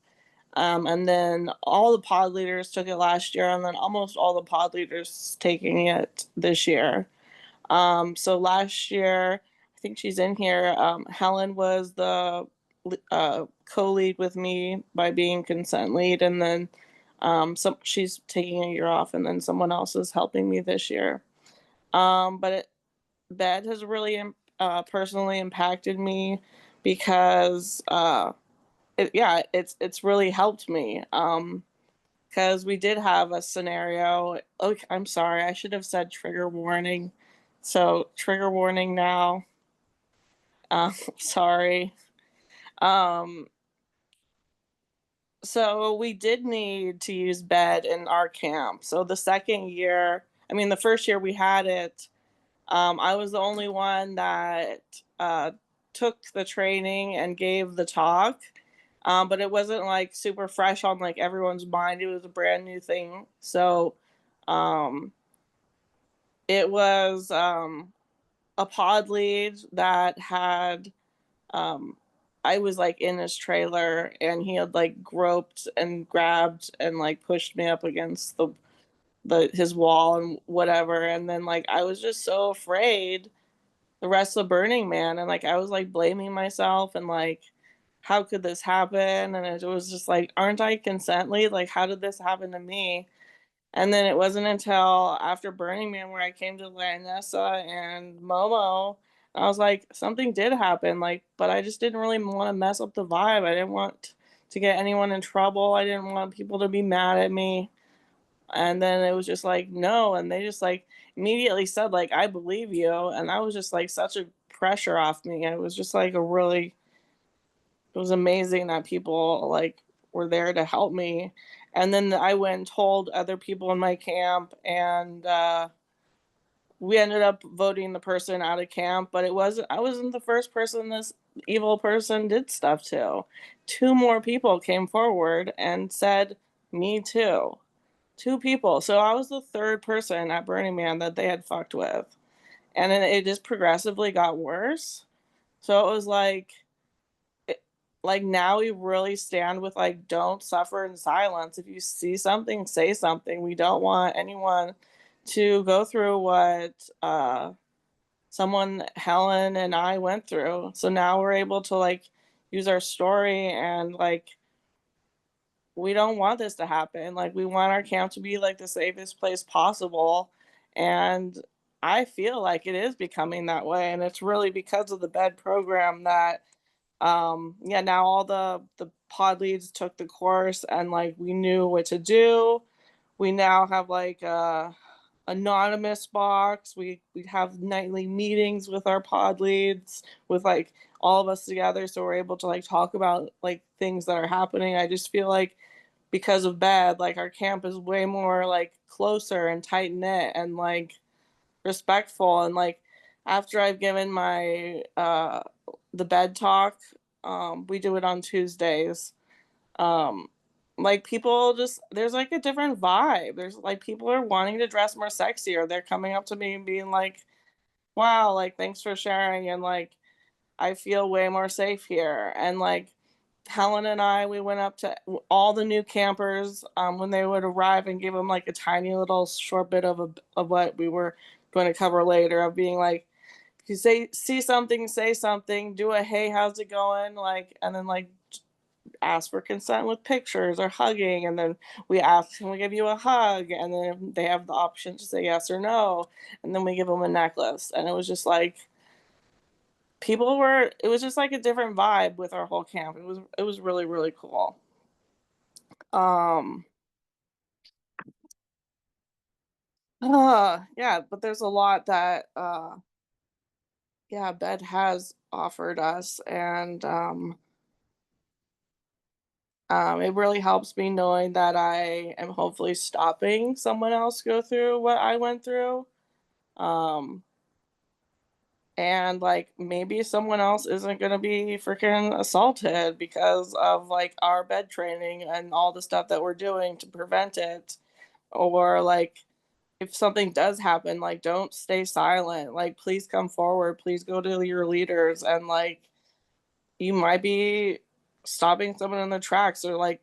And then all the pod leaders took it last year, and then almost all the pod leaders taking it this year. So last year, I think she's in here. Helen was the co-lead with me by being consent lead, and then she's taking a year off, and then someone else is helping me this year. But Bed has really personally impacted me because it's really helped me. Because we did have a scenario. Oh, I'm sorry, I should have said trigger warning. So trigger warning now. Sorry. Um, so we did need to use Bed in our camp. So the the first year we had it, I was the only one that took the training and gave the talk. But it wasn't like super fresh on like everyone's mind. It was a brand new thing. So it was a pod lead that had I was like in his trailer, and he had like groped and grabbed and like pushed me up against his wall and whatever. And then like I was just so afraid the rest of Burning Man, and like I was like blaming myself and like, how could this happen? And it was just like, aren't I consent lead? Like, how did this happen to me? And then it wasn't until after Burning Man where I came to Lanessa and Momo. I was like, something did happen, like, but I just didn't really want to mess up the vibe. I didn't want to get anyone in trouble. I didn't want people to be mad at me. And then it was just like, no. And they just like immediately said, like, I believe you. And that was just like such a pressure off me. It was just like it was amazing that people like were there to help me. And then I went and told other people in my camp, and we ended up voting the person out of camp. But I wasn't the first person this evil person did stuff to. 2 more people came forward and said, me too. 2 people. So I was the 3rd person at Burning Man that they had fucked with. And then it just progressively got worse. So it was like now we really stand with like, don't suffer in silence. If you see something, say something. We don't want anyone to go through what someone, Helen and I, went through. So now we're able to like use our story, and like we don't want this to happen. Like we want our camp to be like the safest place possible. And I feel like it is becoming that way, and it's really because of the Bed program that now all the pod leads took the course, and like we knew what to do. We now have like a anonymous box. We have nightly meetings with our pod leads, with like all of us together, so we're able to like talk about like things that are happening. I just feel like because of Bed, like our camp is way more like closer and tight knit and like respectful. And like after I've given my the Bed talk, we do it on Tuesdays. Um, like people just, there's like a different vibe. There's like people are wanting to dress more sexy, or they're coming up to me and being like, wow, like thanks for sharing, and like I feel way more safe here. And like Helen and I, we went up to all the new campers when they would arrive, and give them like a tiny little short bit of what we were going to cover later, of being like, if you see something, say something, do a hey, how's it going, like, and then like ask for consent with pictures or hugging, and then we ask, can we give you a hug, and then they have the option to say yes or no, and then we give them a necklace. And it was just like it was just like a different vibe with our whole camp. It was really, really cool. Yeah, but there's a lot that yeah, Bed has offered us, and it really helps me knowing that I am hopefully stopping someone else go through what I went through. Um, and like maybe someone else isn't gonna be freaking assaulted because of like our bed training and all the stuff that we're doing to prevent it. Or like if something does happen, like don't stay silent. Like please come forward. Please go to your leaders, and like you might be stopping someone in their tracks, or like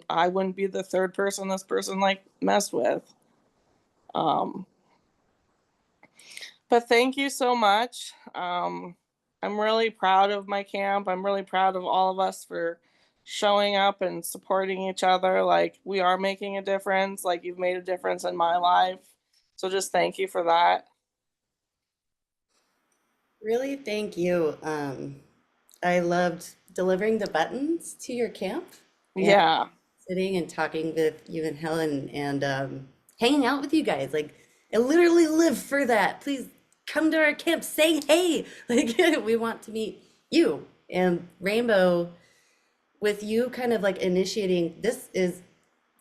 I wouldn't be the third person this person like messed with. Um, but thank you so much. I'm really proud of my camp. I'm really proud of all of us for showing up and supporting each other. Like we are making a difference. Like you've made a difference in my life. So just thank you for that. Really, thank you. I loved delivering the buttons to your camp and Yeah. sitting and talking with you and Helen and hanging out with you guys. Like, I literally live for that. Please come to our camp, say hey. Like, we want to meet you. And Rainbow, with you kind of like initiating, this is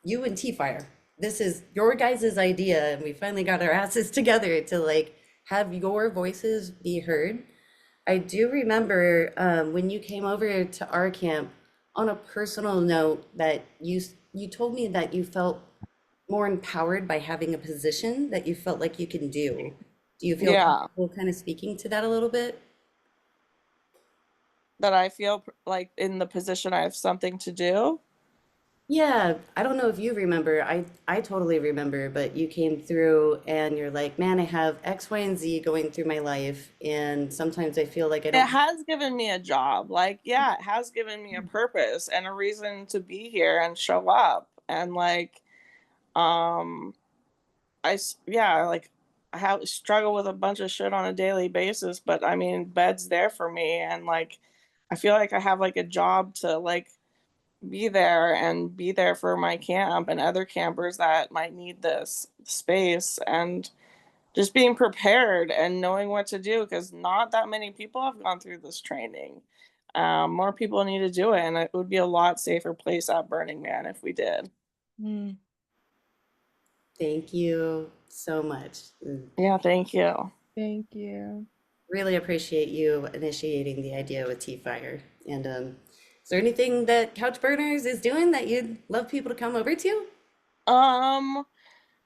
you and T-Fire. This is your guys' idea, and we finally got our asses together to like have your voices be heard. I do remember when you came over to our camp on a personal note that you told me that you felt more empowered by having a position that you felt like you can do. Do you feel Yeah. comfortable kind of speaking to that a little bit? That I feel like in the position I have something to do. Yeah, I don't know if you remember. I totally remember, but you came through and you're like, "Man, I have X, Y, and Z going through my life, and sometimes I feel like I It don't." has given me a job. Like, yeah, it has given me a purpose and a reason to be here and show up. And like, um, yeah, like I have struggle with a bunch of shit on a daily basis, but I mean, bed's there for me. And like, I feel like I have like a job to like be there and be there for my camp and other campers that might need this space. And just being prepared and knowing what to do, because not that many people have gone through this training. More people need to do it, and it would be a lot safer place at Burning Man if we did. Mm, Thank you so much. Yeah, thank you. thank you. Really appreciate you initiating the idea with T-Fire. And is there anything that Couch Burners is doing that you'd love people to come over to? Um,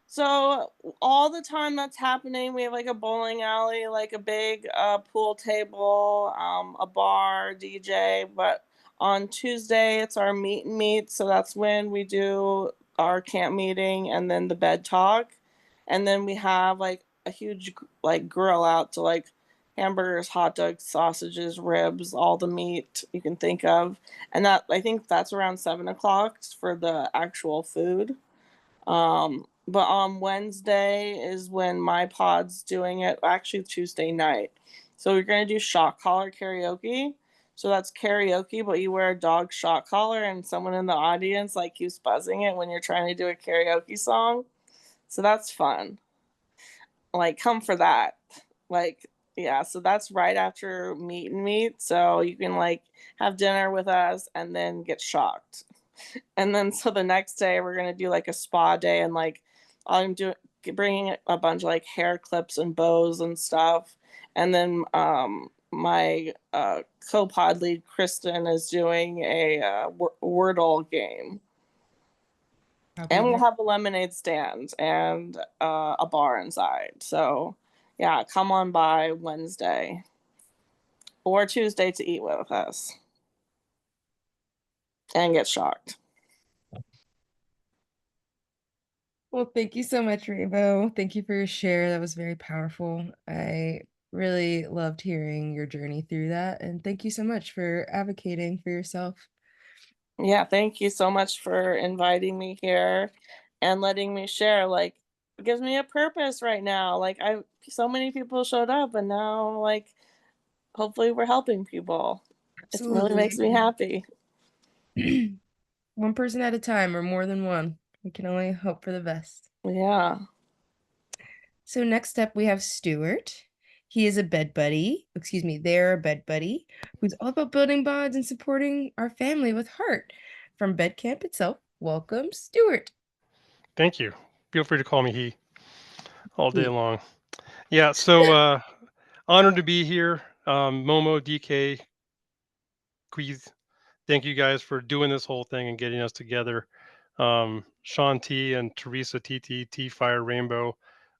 So all the time that's happening, we have like a bowling alley, like a big pool table, a bar, DJ. But on Tuesday, it's our meet and meet. So that's when we do our camp meeting and then the bed talk. And then we have like a huge like grill out to like hamburgers, hot dogs, sausages, ribs, all the meat you can think of. And that I think that's around 7 o'clock for the actual food. But on Wednesday is when my pod's doing it, actually Tuesday night. So we're gonna do shock collar karaoke. So that's karaoke, but you wear a dog shock collar and someone in the audience like keeps buzzing it when you're trying to do a karaoke song. So that's fun. Like come for that. Like yeah, so that's right after meet and meet. So you can like have dinner with us and then get shocked. And then so the next day we're gonna do like a spa day, and like I'm doing bringing a bunch of like hair clips and bows and stuff. And then my co-pod lead Kristen is doing a Wordle game, I'll be and we'll there. have a lemonade stand and a bar inside. So yeah, come on by Wednesday or Tuesday to eat with us and get shocked. Well, thank you so much, Rainbow. Thank you for your share. That was very powerful. I really loved hearing your journey through that. And thank you so much for advocating for yourself. Yeah, thank you so much for inviting me here and letting me share. Like, it gives me a purpose right now. Like, so many people showed up, and now, like, hopefully, we're helping people. It really makes me happy. One person at a time, or more than one. We can only hope for the best. Yeah. So next up, we have Stuart. He is a bed buddy. Excuse me, they're a bed buddy who's all about building bonds and supporting our family with heart. From Bed Camp itself, welcome, Stuart. Thank you. Feel free to call me he all day He. long. Yeah, so honored to be here. Momo, DK, Queez, thank you guys for doing this whole thing and getting us together. Sean T and Teresa TT, T Fire Rainbow,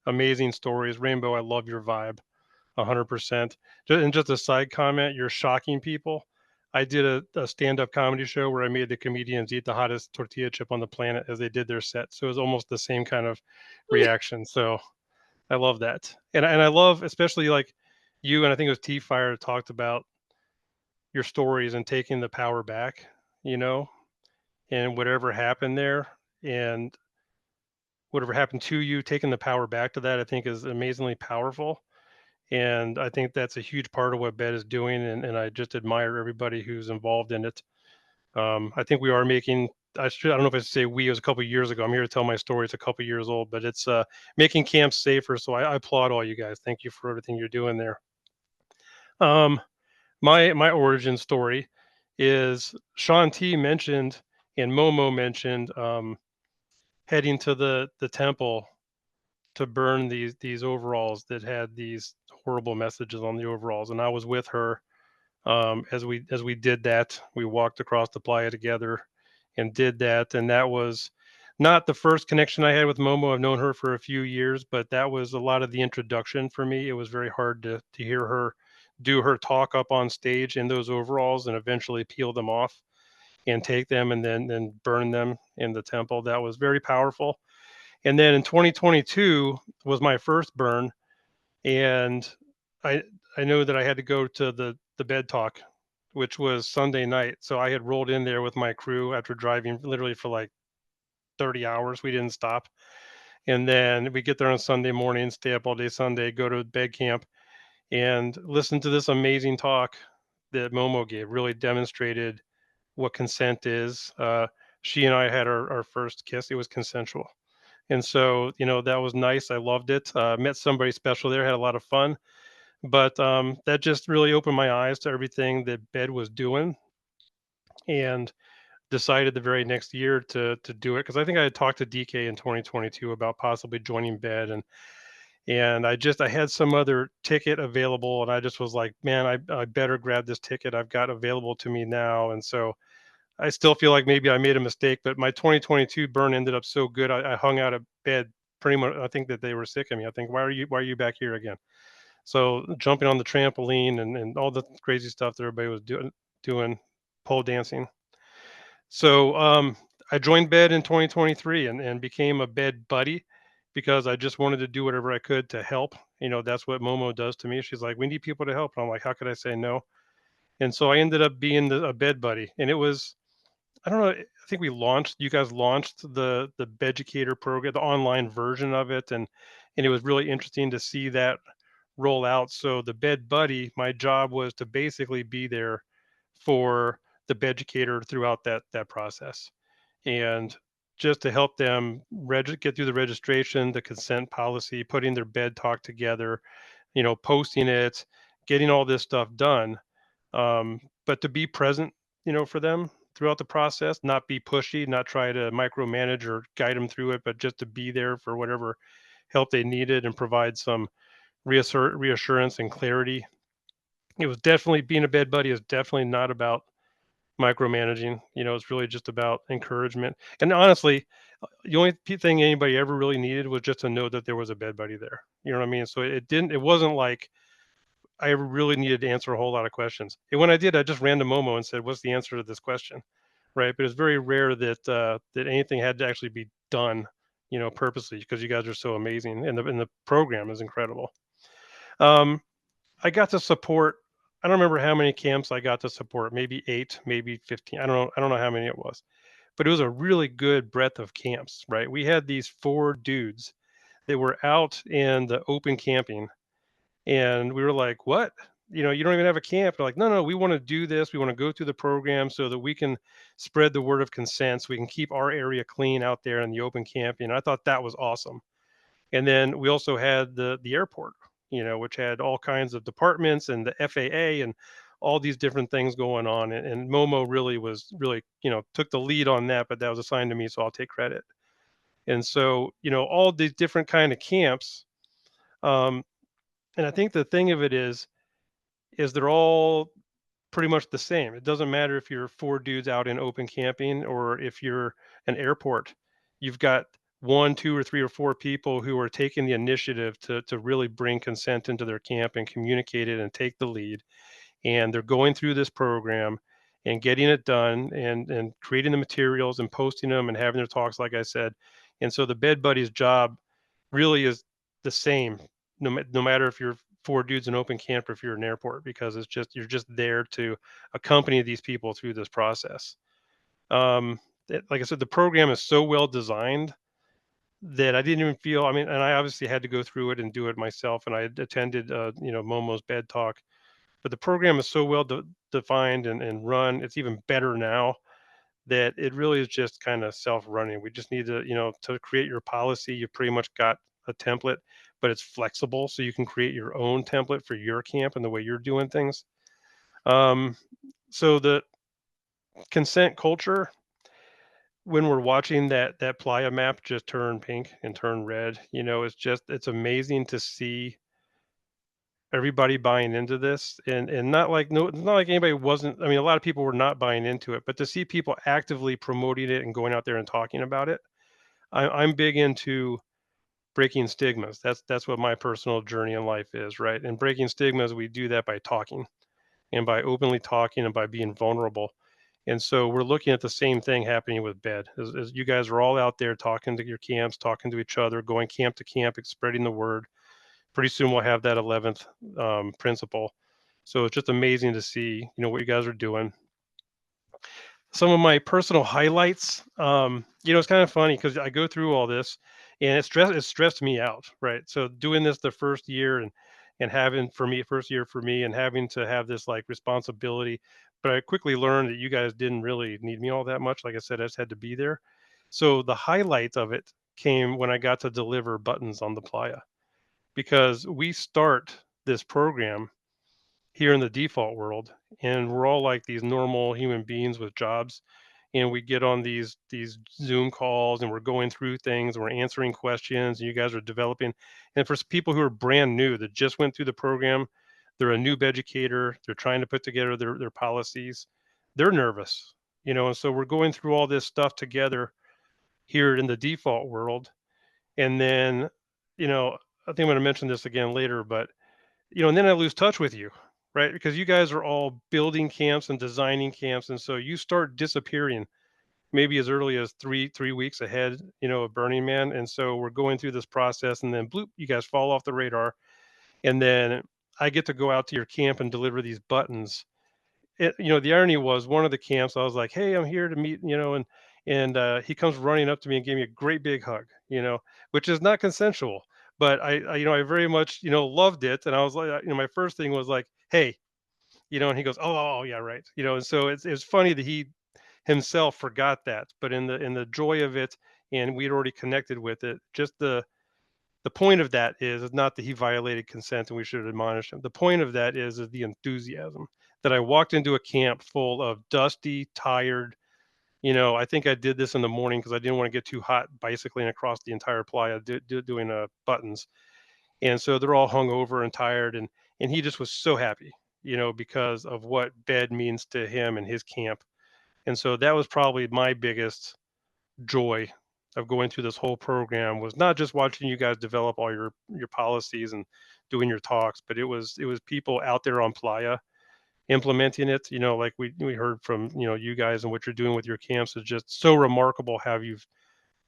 amazing stories. Rainbow, I love your vibe, 100%. And just a side comment, you're shocking people. I did a stand-up comedy show where I made the comedians eat the hottest tortilla chip on the planet as they did their set. So it was almost the same kind of reaction. So I love that. And I love, especially like you, and I think it was T Fire talked about your stories and taking the power back, you know, and whatever happened there and whatever happened to you, taking the power back to that, I think is amazingly powerful. And I think that's a huge part of what BED is doing. And I just admire everybody who's involved in it. I think we are making, I don't know if I should say we, it was a couple of years ago. I'm here to tell my story. It's a couple of years old, but it's making camps safer. So I applaud all you guys. Thank you for everything you're doing there. My origin story is Sean T mentioned and Momo mentioned heading to the temple to burn these overalls that had these horrible messages on the overalls, and I was with her as we did that. We walked across the playa together and did that, and that was not the first connection I had with Momo. I've known her for a few years, but that was a lot of the introduction for me. It was very hard to hear her do her talk up on stage in those overalls and eventually peel them off and take them and then burn them in the temple. That was very powerful. And then in 2022 was my first burn, and I I know that I had to go to the bed talk, which was Sunday night. So I had rolled in there with my crew after driving literally for like 30 hours. We didn't stop. And then we get there on Sunday morning, stay up all day Sunday, go to bed camp and listen to this amazing talk that Momo gave. Really demonstrated what consent is. She and I had our first kiss. It was consensual. And so, you know, that was nice. I loved it. Met somebody special there, had a lot of fun. But that just really opened my eyes to everything that BED was doing, and decided the very next year to do it because I think I had talked to DK in 2022 about possibly joining BED, and I had some other ticket available, and I just was like, man, I better grab this ticket I've got available to me now. And so I still feel like maybe I made a mistake, but my 2022 burn ended up so good. I hung out of bed pretty much. I think that they were sick of me. I think, why are you back here again? So jumping on the trampoline and all the crazy stuff that everybody was doing pole dancing. So I joined BED in 2023 and became a BED buddy because I just wanted to do whatever I could to help. You know, that's what Momo does to me. She's like, we need people to help. And I'm like, how could I say no? And so I ended up being a BED buddy. And it was, I don't know, I think you guys launched the BEDucator program, the online version of it. And it was really interesting to see that roll out. So the Bed Buddy, my job was to basically be there for the BEDucator throughout that process, and just to help them get through the registration, the consent policy, putting their bed talk together, you know, posting it, getting all this stuff done. But to be present, you know, for them throughout the process, not be pushy, not try to micromanage or guide them through it, but just to be there for whatever help they needed and provide some reassurance and clarity. It was definitely, being a bed buddy is definitely not about micromanaging. You know, it's really just about encouragement. And honestly, the only thing anybody ever really needed was just to know that there was a bed buddy there. You know what I mean? So it wasn't like I ever really needed to answer a whole lot of questions. And when I did, I just ran to Momo and said, "What's the answer to this question?" Right? But it's very rare that that anything had to actually be done, you know, purposely, because you guys are so amazing, and the program is incredible. Um, I got to support. I don't remember how many camps I got to support. Maybe 8, maybe 15. I don't know. I don't know how many it was, but it was a really good breadth of camps. Right? We had these 4 dudes that were out in the open camping, and we were like, "What? You know, you don't even have a camp?" They're like, "No, no, we want to do this. We want to go through the program so that we can spread the word of consent, so we can keep our area clean out there in the open camping." I thought that was awesome. And then we also had the airport, which had all kinds of departments and the FAA and all these different things going on. And Momo really took the lead on that, but that was assigned to me, so I'll take credit. And so, all these different kind of camps. And I think the thing of it is they're all pretty much the same. It doesn't matter if you're 4 dudes out in open camping or if you're an airport. You've got 1, 2, or 3 or 4 people who are taking the initiative to really bring consent into their camp and communicate it and take the lead. And they're going through this program and getting it done and creating the materials and posting them and having their talks, like I said. And so the Bed Buddies job really is the same, no matter if you're 4 dudes in open camp or if you're an airport, because you're just there to accompany these people through this process. Like I said, the program is so well designed that I didn't even feel, I mean, and I obviously had to go through it and do it myself. And I attended, Momo's Bed Talk, but the program is so well defined and run. It's even better now that it really is just kind of self-running. We just need to create your policy. You pretty much got a template, but it's flexible, so you can create your own template for your camp and the way you're doing things. So the consent culture, when we're watching that playa map just turn pink and turn red, it's amazing to see everybody buying into this, and not like, no, it's not like anybody wasn't. I mean, a lot of people were not buying into it, but to see people actively promoting it and going out there and talking about it. I'm big into breaking stigmas. That's what my personal journey in life is, right? And breaking stigmas, we do that by talking and by openly talking and by being vulnerable. And so we're looking at the same thing happening with Bed, as you guys are all out there talking to your camps, talking to each other, going camp to camp, spreading the word. Pretty soon we'll have that 11th principle. So it's just amazing to see, what you guys are doing. Some of my personal highlights, it's kind of funny because I go through all this and it stressed me out, right? So doing this the first year and having first year for me and having to have this like responsibility, but I quickly learned that you guys didn't really need me all that much. Like I said, I just had to be there. So the highlight of it came when I got to deliver buttons on the playa, because we start this program here in the default world and we're all like these normal human beings with jobs, and we get on these Zoom calls and we're going through things and we're answering questions, and you guys are developing. And for people who are brand new that just went through the program, they're a new BEDucator, they're trying to put together their policies, they're nervous, and so we're going through all this stuff together here in the default world. And then, I think I'm going to mention this again later, but and then I lose touch with you, right? Because you guys are all building camps and designing camps, and so you start disappearing maybe as early as three weeks ahead, of Burning Man. And so we're going through this process, and then bloop, you guys fall off the radar, and then I get to go out to your camp and deliver these buttons. The irony was, one of the camps, I was like, "Hey, I'm here to meet," and he comes running up to me and gave me a great big hug, which is not consensual, but I very much, loved it. And I was like, my first thing was like, "Hey," and he goes, "Oh, yeah, right," and so it's funny that he himself forgot that, but in the joy of it, and we'd already connected with it. Just the point of that is not that he violated consent and we should admonish him. The point of that is the enthusiasm that I walked into a camp full of dusty, tired. I think I did this in the morning because I didn't want to get too hot bicycling across the entire playa doing buttons. And so they're all hung over and tired. And he just was so happy, because of what Bed means to him and his camp. And so that was probably my biggest joy of going through this whole program, was not just watching you guys develop all your policies and doing your talks, but it was people out there on playa implementing it. Like we heard from you guys, and what you're doing with your camps is just so remarkable, how you've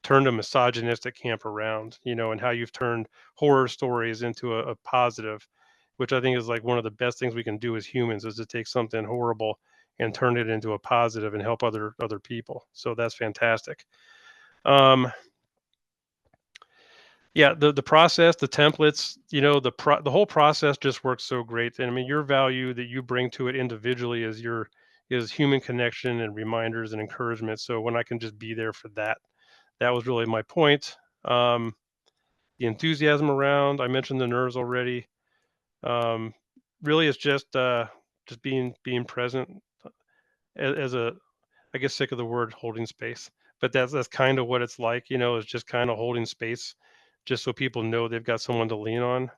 turned a misogynistic camp around, and how you've turned horror stories into a positive, which I think is like one of the best things we can do as humans, is to take something horrible and turn it into a positive and help other people. So that's fantastic. Yeah, the process, the templates, the whole process just works so great. And I mean, your value that you bring to it individually is human connection and reminders and encouragement. So when I can just be there for that, that was really my point. the enthusiasm around. I mentioned the nerves already. Really, it's just being present as a, I guess, sick of the word holding space, but that's kind of what it's like, is just kind of holding space, just so people know they've got someone to lean on.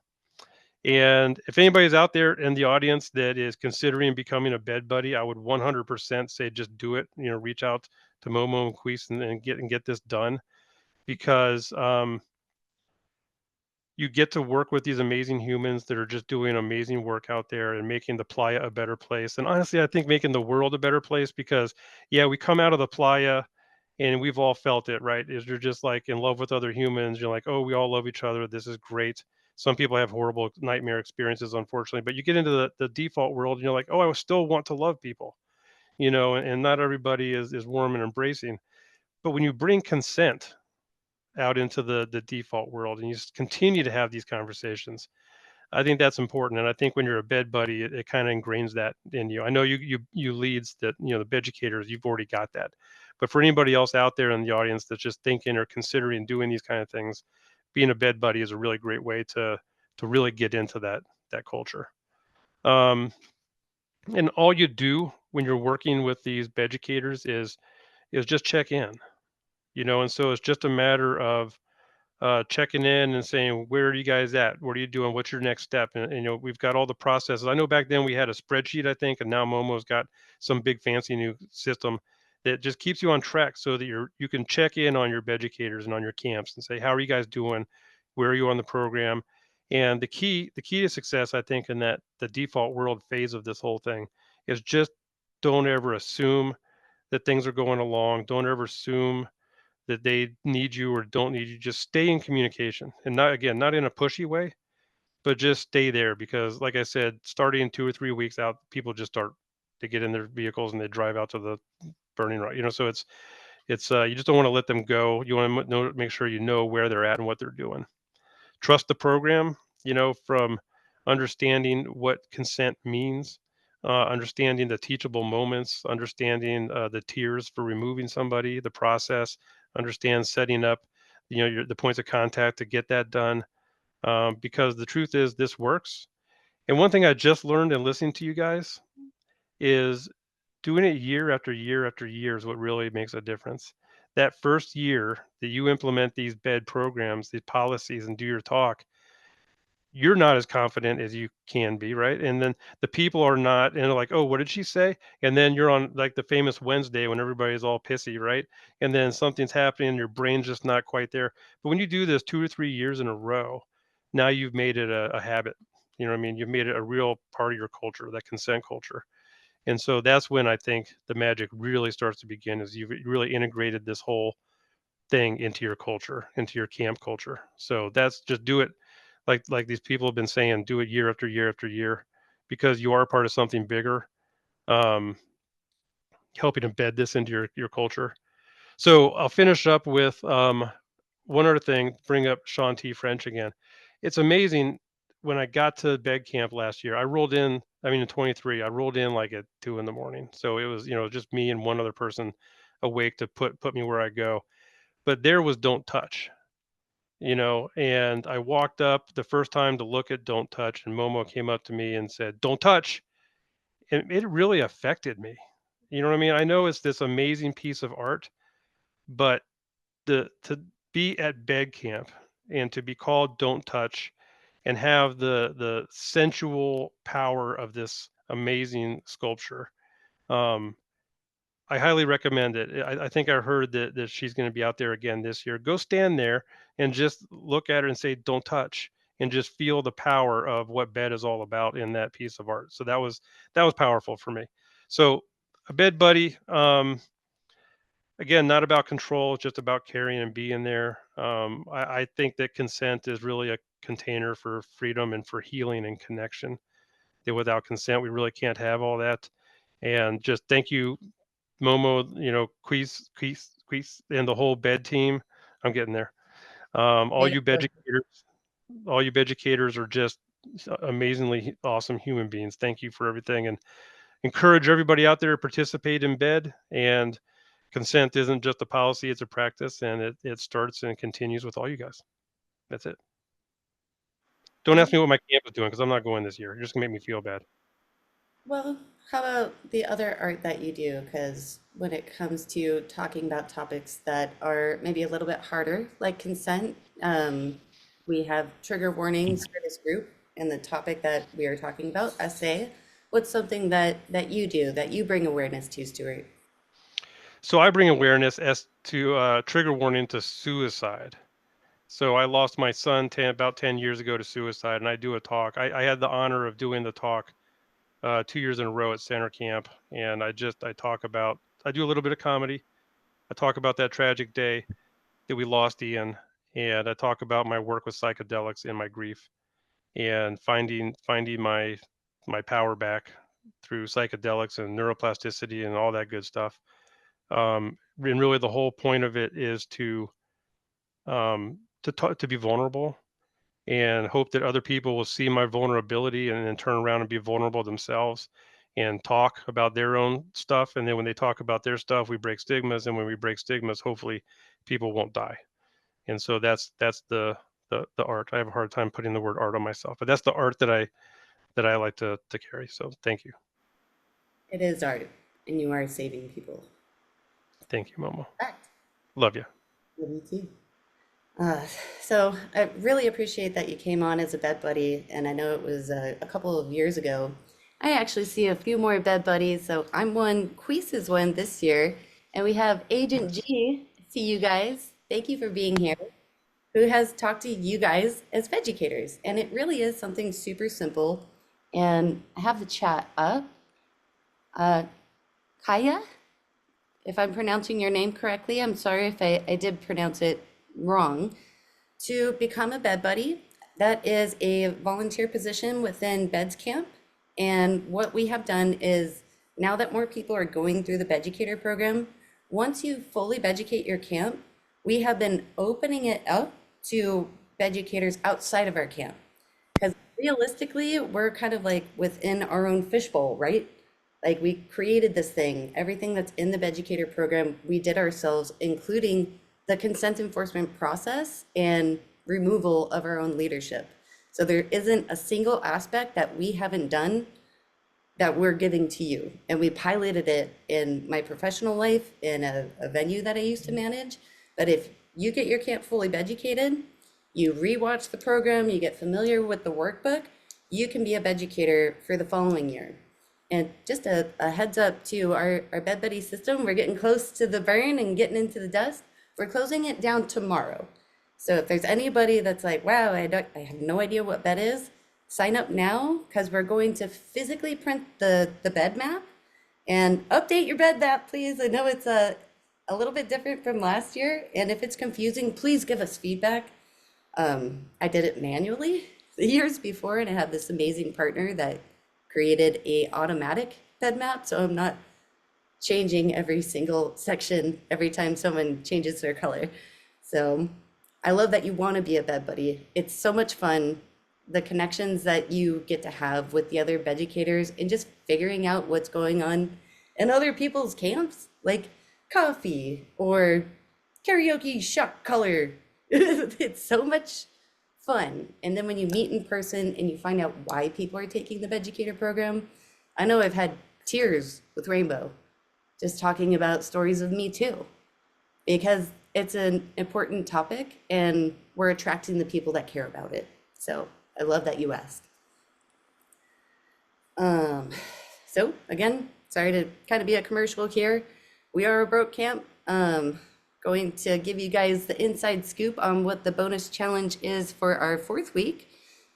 And if anybody's out there in the audience that is considering becoming a bed buddy, I would 100% say just do it. Reach out to Momo and Queese and get this done, because you get to work with these amazing humans that are just doing amazing work out there and making the playa a better place. And honestly, I think making the world a better place, because yeah, we come out of the playa and we've all felt it, right? Is you're just like in love with other humans. You're like, oh, we all love each other. This is great. Some people have horrible nightmare experiences, unfortunately, but you get into the default world and you're like, oh, I still want to love people, and not everybody is warm and embracing. But when you bring consent out into the default world and you continue to have these conversations, I think that's important. And I think when you're a bed buddy, it kind of ingrains that in you. I know you leads that, the BEDucators, you've already got that. But for anybody else out there in the audience that's just thinking or considering doing these kind of things, being a bed buddy is a really great way to really get into that culture. And all you do when you're working with these BEDucators is just check in, and so it's just a matter of checking in and saying, where are you guys at? What are you doing? What's your next step? And we've got all the processes. I know back then we had a spreadsheet, I think, and now Momo's got some big fancy new system that just keeps you on track, so that you can check in on your BEDucators and on your camps and say, how are you guys doing? Where are you on the program? And the key to success, I think, in the default world phase of this whole thing is just don't ever assume that things are going along. Don't ever assume that they need you or don't need you. Just stay in communication, and not in a pushy way, but just stay there, because like I said, starting 2 or 3 weeks out, people just start to get in their vehicles and they drive out to the burning right. So it's you just don't want to let them go. You want to make sure you know where they're at and what they're doing. Trust the program, from understanding what consent means, understanding the teachable moments, understanding the tiers for removing somebody, the process, understand setting up, the points of contact to get that done. Because the truth is, this works. And one thing I just learned in listening to you guys is doing it year after year after year is what really makes a difference. That first year that you implement these bed programs, these policies, and do your talk, you're not as confident as you can be, right? And then the people are not, and they're like, oh, what did she say? And then you're on like the famous Wednesday when everybody's all pissy, right? And then something's happening and your brain's just not quite there. But when you do this 2 or 3 years in a row, now you've made it a habit. You know what I mean? You've made it a real part of your culture, that consent culture. And so that's when I think the magic really starts to begin, is you've really integrated this whole thing into your culture, into your camp culture. So that's just do it like these people have been saying, do it year after year after year, because you are part of something bigger, um, helping embed this into your culture. So I'll finish up with one other thing, bring up Sean T. French again. It's amazing, when I got to bed camp last year, in 23, I rolled in like at 2 a.m. So it was, just me and one other person awake to put me where I go. But there was don't touch, and I walked up the first time to look at don't touch, and Momo came up to me and said, don't touch. And it really affected me. You know what I mean? I know it's this amazing piece of art, but to be at bed camp and to be called don't touch and have the sensual power of this amazing sculpture, um, I highly recommend it. I think I heard that she's going to be out there again this year. Go stand there and just look at her and say, don't touch, and just feel the power of what bed is all about in that piece of art. So that was powerful for me. So a bed buddy, again, not about control, it's just about caring and being there. I think that consent is really a container for freedom and for healing and connection. That without consent, we really can't have all that. And just thank you, Momo, Queese, and the whole bed team. I'm getting there. All you BEDucators are just amazingly awesome human beings. Thank you for everything, and encourage everybody out there to participate in bed. And consent isn't just a policy, it's a practice, and it starts and continues with all you guys. That's it. Don't ask me what my camp is doing because I'm not going this year. You're just gonna make me feel bad. Well, how about the other art that you do? Because when it comes to talking about topics that are maybe a little bit harder, like consent, we have trigger warnings for this group and the topic that we are talking about, SA. What's something that you do that you bring awareness to, Stuart? So I bring awareness as to trigger warning to suicide. So I lost my son about 10 years ago to suicide, and I do a talk. I had the honor of doing the talk 2 years in a row at Center Camp, and I talk about, I do a little bit of comedy. I talk about that tragic day that we lost Ian, and I talk about my work with psychedelics and my grief, and finding my power back through psychedelics and neuroplasticity and all that good stuff. And really, the whole point of it is to talk, to be vulnerable, and hope that other people will see my vulnerability and then turn around and be vulnerable themselves and talk about their own stuff. And then when they talk about their stuff, we break stigmas. And when we break stigmas, hopefully people won't die. And so that's the art. I have a hard time putting the word art on myself, but that's the art that I like to carry. So thank you. It is art, and you are saving people. Thank you, Momo. Fact. Love you. Love you too. So I really appreciate that you came on as a bed buddy, and I know it was a couple of years ago. I actually see a few more bed buddies, so I'm one, Queese is one this year, and we have Agent G, see you guys, thank you for being here, who has talked to you guys as educators, and it really is something super simple, and I have the chat up. Kaya, if I'm pronouncing your name correctly, I'm sorry if I did pronounce it wrong. To become a bed buddy, that is a volunteer position within Beds Camp. And what we have done is, now that more people are going through the BEDucator program, once you fully beducate your camp, we have been opening it up to beducators outside of our camp. Because realistically, we're kind of like within our own fishbowl, right? Like we created this thing, everything that's in the BEDucator program, we did ourselves, including the consent enforcement process and removal of our own leadership. So there isn't a single aspect that we haven't done that we're giving to you. And we piloted it in my professional life in a venue that I used to manage. But if you get your camp fully beducated, you rewatch the program, you get familiar with the workbook, you can be a beducator for the following year. And just a heads up to our Bed Buddy system, we're getting close to the burn and getting into the dust. We're closing it down tomorrow. So if there's anybody that's like, wow, I have no idea what bed is, sign up now, because we're going to physically print the bed map and update your bed map, please. I know it's a little bit different from last year. And if it's confusing, please give us feedback. I did it manually the years before, and I have this amazing partner that created a automatic bed map. So I'm not changing every single section every time someone changes their color. So I love that you want to be a bed buddy. It's so much fun. The connections that you get to have with the other beducators and just figuring out what's going on in other people's camps, like coffee or karaoke shock color. It's so much fun. And then when you meet in person and you find out why people are taking the BEDucator program, I know I've had tears with Rainbow just talking about stories of me too, because it's an important topic and we're attracting the people that care about it. So I love that you asked. So again, sorry to kind of be a commercial here. We are a broke camp. Going to give you guys the inside scoop on what the bonus challenge is for our 4th week.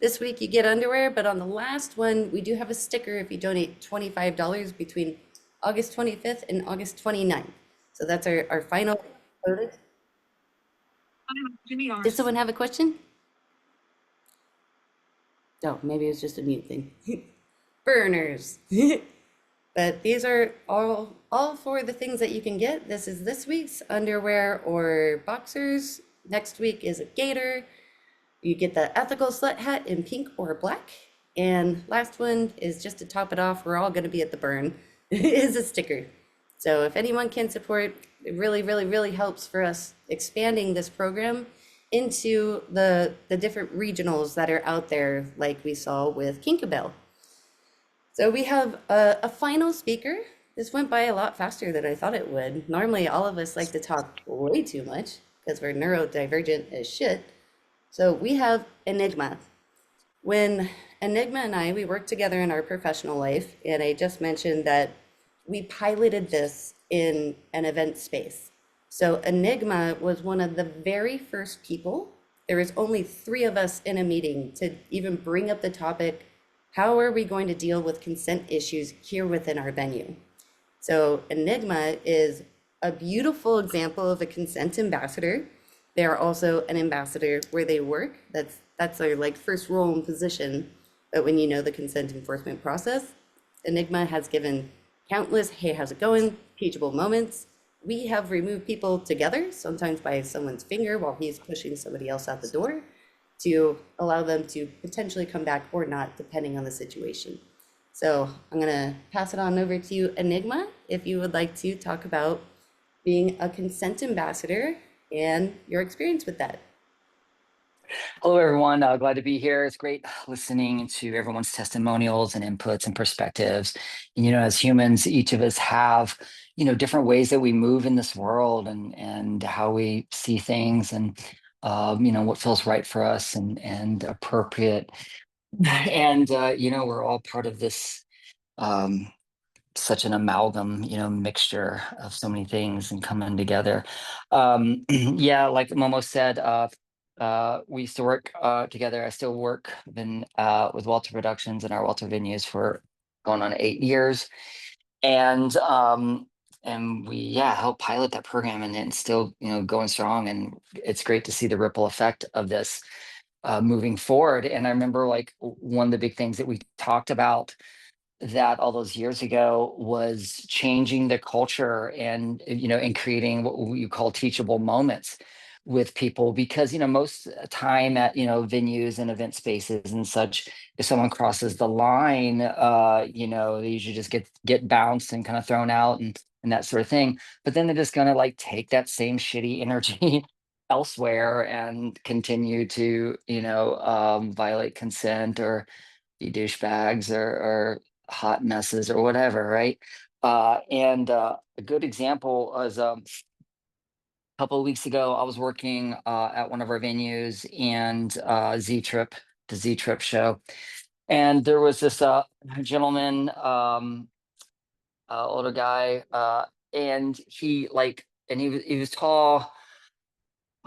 This week you get underwear, but on the last one, we do have a sticker if you donate $25 between August 25th and August 29th. So that's our final bonus. Did someone have a question? Oh, maybe it's just a mute thing. Burners. But these are all for the things that you can get. This is this week's underwear or boxers. Next week is a gator. You get the ethical slut hat in pink or black. And last one is just to top it off, we're all going to be at the burn, is a sticker. So if anyone can support, it really, really, really helps for us expanding this program into the different regionals that are out there, like we saw with Kinkabell. So we have a final speaker. This went by a lot faster than I thought it would. Normally, all of us like to talk way too much because we're neurodivergent as shit. So we have Enigma. When Enigma and we worked together in our professional life, and I just mentioned that we piloted this in an event space. So Enigma was one of the very first people. There was only 3 of us in a meeting to even bring up the topic, how are we going to deal with consent issues here within our venue? So Enigma is a beautiful example of a consent ambassador. They are also an ambassador where they work. That's their like first role and position. But when you know the consent enforcement process, Enigma has given countless, hey, how's it going? Teachable moments. We have removed people together, sometimes by someone's finger while he's pushing somebody else out the door, to allow them to potentially come back or not, depending on the situation. So I'm gonna pass it on over to you, Enigma, if you would like to talk about being a consent ambassador and your experience with that. Hello, everyone. Glad to be here. It's great listening to everyone's testimonials and inputs and perspectives. And, as humans, each of us have, different ways that we move in this world and how we see things and, what feels right for us and appropriate. And, we're all part of this, such an amalgam, mixture of so many things and coming together. Yeah, like Momo said, we used to work together. I still work been with Walter Productions and our Walter venues for going on 8 years, and we helped pilot that program, and it's still going strong. And it's great to see the ripple effect of this moving forward. And I remember like one of the big things that we talked about that all those years ago was changing the culture and creating what we call teachable moments with people, because most time at venues and event spaces and such, if someone crosses the line, they usually just get bounced and kind of thrown out and that sort of thing. But then they're just gonna like take that same shitty energy elsewhere and continue to violate consent or be douchebags or hot messes or whatever, right? And a good example was a couple of weeks ago, I was working at one of our venues and Z-Trip, the Z-Trip show. And there was this gentleman, older guy, and he was tall,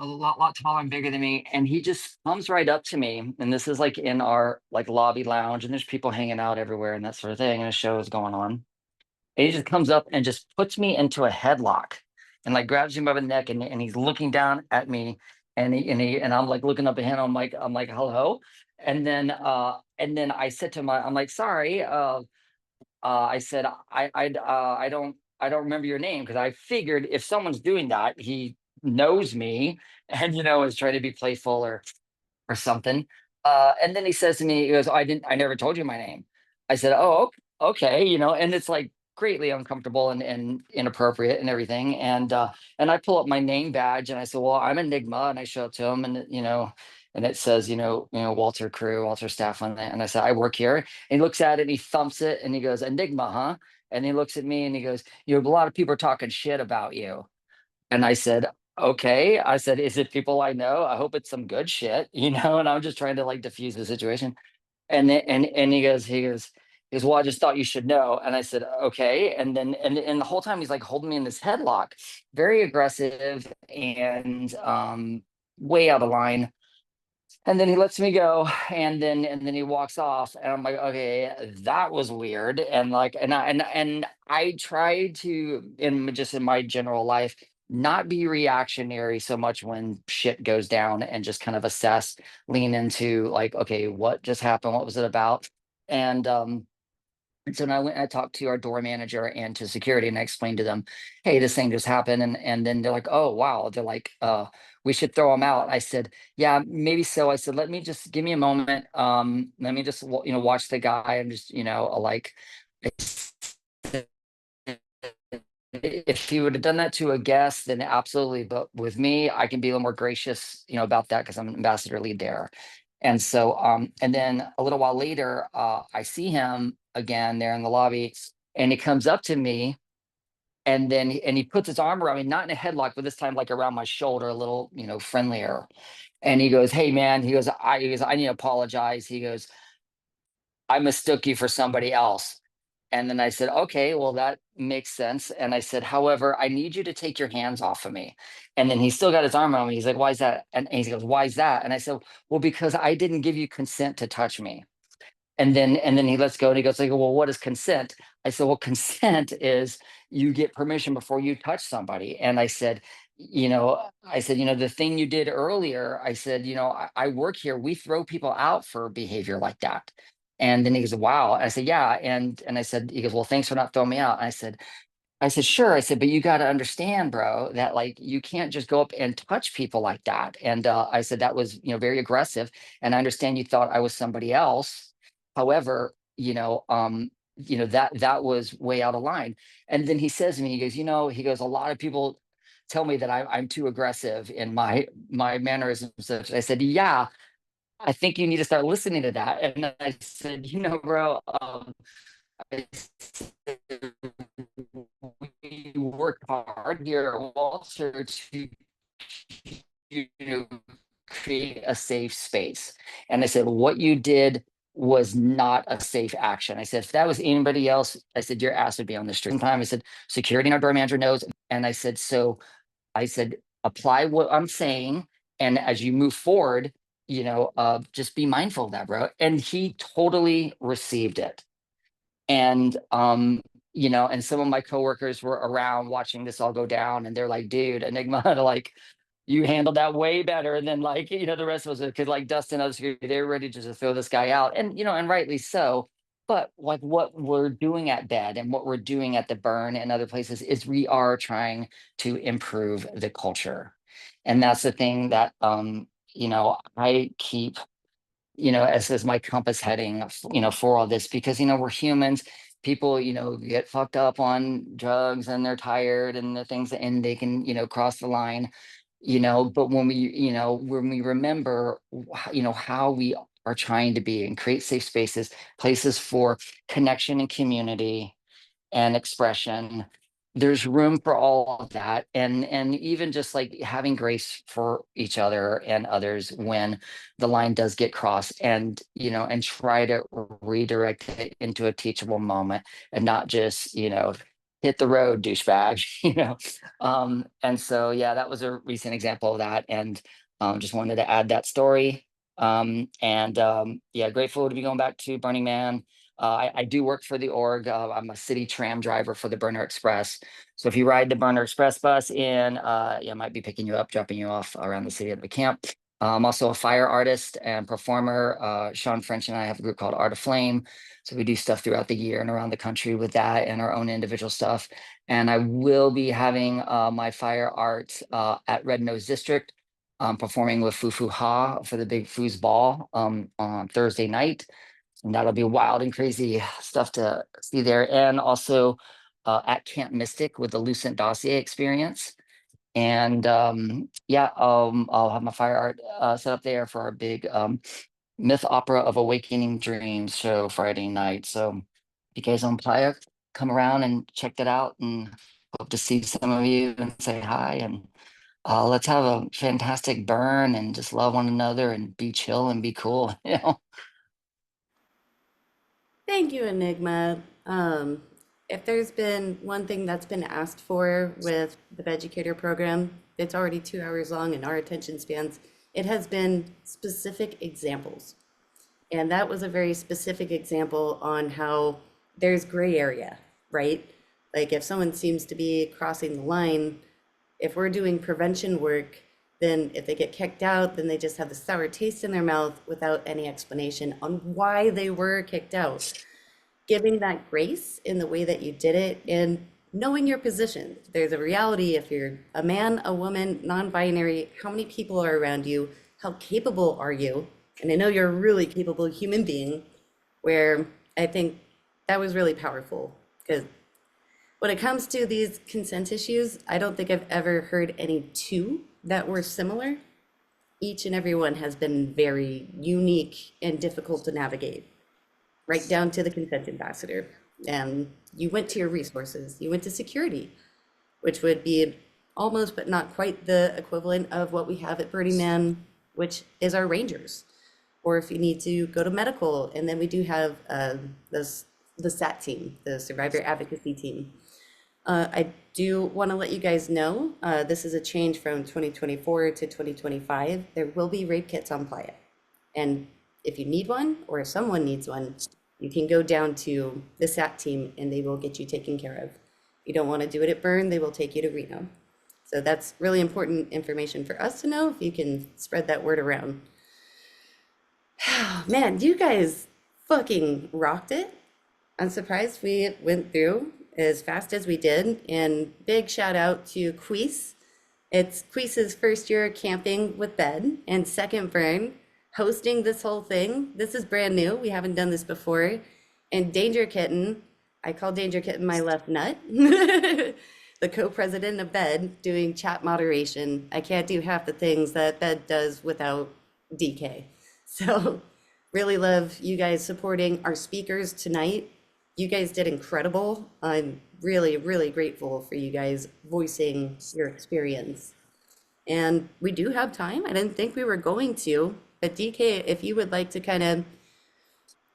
a lot taller and bigger than me, and he just comes right up to me, and this is like in our like lobby lounge, and there's people hanging out everywhere and that sort of thing, and a show is going on. And he just comes up and just puts me into a headlock and like grabs me by the neck, and he's looking down at me, and I'm like looking up at him. I'm like hello, and then I said to him, I'm like sorry, I said I don't remember your name, because I figured if someone's doing that, he knows me and is trying to be playful or something. And then he says to me, he goes, I never told you my name. I said, oh, okay, and it's like greatly uncomfortable and inappropriate and everything. And I pull up my name badge and I said, well, I'm Enigma, and I show it to him, and and it says, Walter crew, Walter staff on that. And I said, I work here. And he looks at it and he thumps it and he goes, Enigma, huh? And he looks at me and he goes, a lot of people are talking shit about you. And I said, okay. I said, is it people I know? I hope it's some good shit, and I'm just trying to like diffuse the situation. And then, and he goes, well, I just thought you should know. And I said, okay. And then, and the whole time he's like holding me in this headlock, very aggressive and way out of line. And then he lets me go, and then he walks off, and I'm like, okay, that was weird. And like, and I try to, in my general life, not be reactionary so much when shit goes down, and just kind of assess, lean into like, okay, what just happened? What was it about? And so then I went and I talked to our door manager and to security, and I explained to them, hey, this thing just happened. And then they're like, oh, wow. They're like, we should throw him out. I said, yeah, maybe so. I said, let me just give me a moment. Let me just, watch the guy and just, like, if he would have done that to a guest, then absolutely. But with me, I can be a little more gracious, about that because I'm an ambassador lead there. And so, and then a little while later, I see him again there in the lobby, and he comes up to me, and then he puts his arm around me, not in a headlock, but this time like around my shoulder, a little, friendlier. And he goes, "Hey man," I need to apologize. He goes, "I mistook you for somebody else." And then I said, "Okay, well, that makes sense." And I said, "However, I need you to take your hands off of me." And then he still got his arm on me. He's like, "Why is that?" And he goes, "Why is that?" And I said, "Well, because I didn't give you consent to touch me." And then he lets go and he goes like, "Well, what is consent?" I said, "Well, consent is you get permission before you touch somebody." And I said, the thing you did earlier, I said, I work here. We throw people out for behavior like that. And then he goes, "Wow." I said, "Yeah." And I said, he goes, "Well, thanks for not throwing me out." I said, "Sure." I said, "But you got to understand, bro, that like you can't just go up and touch people like that." And I said, "That was, very aggressive. And I understand you thought I was somebody else. However, that was way out of line." And then he says to me, he goes, he goes, "A lot of people tell me that I'm too aggressive in my mannerisms." I said, "Yeah, I think you need to start listening to that." And I said, "Bro, I said, we work hard here at Walter to you know, create a safe space." And I said, "What you did was not a safe action." I said, "If that was anybody else," I said, "your ass would be on the street." Sometime I said, "Security and our door manager knows." And I said, I said, "Apply what I'm saying. And as you move forward, just be mindful of that, bro." And he totally received it. And some of my coworkers were around watching this all go down, and they're like, "Dude, Enigma, like you handled that way better than like, the rest of us." Because like Dustin, others, they were ready to just throw this guy out. And rightly so. But like what we're doing at Bed and what we're doing at the Burn and other places is we are trying to improve the culture. And that's the thing that I keep as my compass heading, for all this, because, we're humans. People, get fucked up on drugs and they're tired and the things, and they can, cross the line, but when we remember, how we are trying to be and create safe spaces, places for connection and community and expression, there's room for all of that. And even just like having grace for each other and others when the line does get crossed, and try to redirect it into a teachable moment, and not just hit the road, douchebag. And so yeah, that was a recent example of that. And just wanted to add that story. And yeah, grateful to be going back to Burning Man. I do work for the org. I'm a city tram driver for the Burner Express. So if you ride the Burner Express bus in, I might be picking you up, dropping you off around the city at the camp. I'm also a fire artist and performer. Sean French and I have a group called Art of Flame. So we do stuff throughout the year and around the country with that and our own individual stuff. And I will be having my fire art at Red Nose District, performing with Fufu Ha for the Big Foos Ball on Thursday night. And that'll be wild and crazy stuff to see there. And also at Camp Mystic with the Lucent Dossier experience. And yeah, I'll have my fire art set up there for our big Myth Opera of Awakening Dreams show Friday night. So if you guys on Playa, come around and check that out, and hope to see some of you and say hi. And let's have a fantastic burn and just love one another and be chill and be cool. Thank you, Enigma. If there's been one thing that's been asked for with the BEDucator program, it's already 2 hours long in our attention spans. It has been specific examples. And that was a very specific example on how there's gray area, right? Like if someone seems to be crossing the line, if we're doing prevention work, then if they get kicked out, then they just have the sour taste in their mouth without any explanation on why they were kicked out. Giving that grace in the way that you did it and knowing your position. There's a reality if you're a man, a woman, non-binary, how many people are around you? How capable are you? And I know you're a really capable human being, where I think that was really powerful, because When it comes to these consent issues, I don't think I've ever heard any two that were similar. Each and every one has been very unique and difficult to navigate, right down to the consent ambassador. And you went to your resources, you went to security, which would be almost but not quite the equivalent of what we have at Burning Man, which is our rangers. Or if you need to go to medical, and then we do have the SAT team, the survivor advocacy team. I do want to let you guys know, this is a change from 2024 to 2025. There will be rape kits on Playa. And if you need one, or if someone needs one, you can go down to the SAT team and they will get you taken care of. If you don't want to do it at Burn, they will take you to Reno. So that's really important information for us to know, if you can spread that word around. Man, you guys fucking rocked it. I'm surprised we went through as fast as we did. And big shout out to Queese. It's Queese's first year camping with Bed and second Burn, hosting this whole thing. This is brand new. We haven't done this before. And Danger Kitten, I call Danger Kitten my left nut, the co-president of Bed, doing chat moderation. I can't do half the things that Bed does without DK. So really love you guys supporting our speakers tonight. You guys did incredible. I'm really, really grateful for you guys voicing your experience. And we do have time. I didn't think we were going to, but DK, if you would like to kind of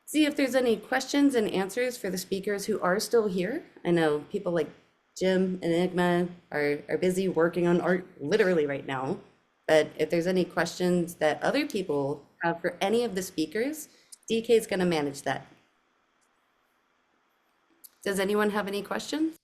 see if there's any questions and answers for the speakers who are still here. I know people like Jim and Enigma are busy working on art literally right now. But if there's any questions that other people have for any of the speakers, DK is going to manage that. Does anyone have any questions?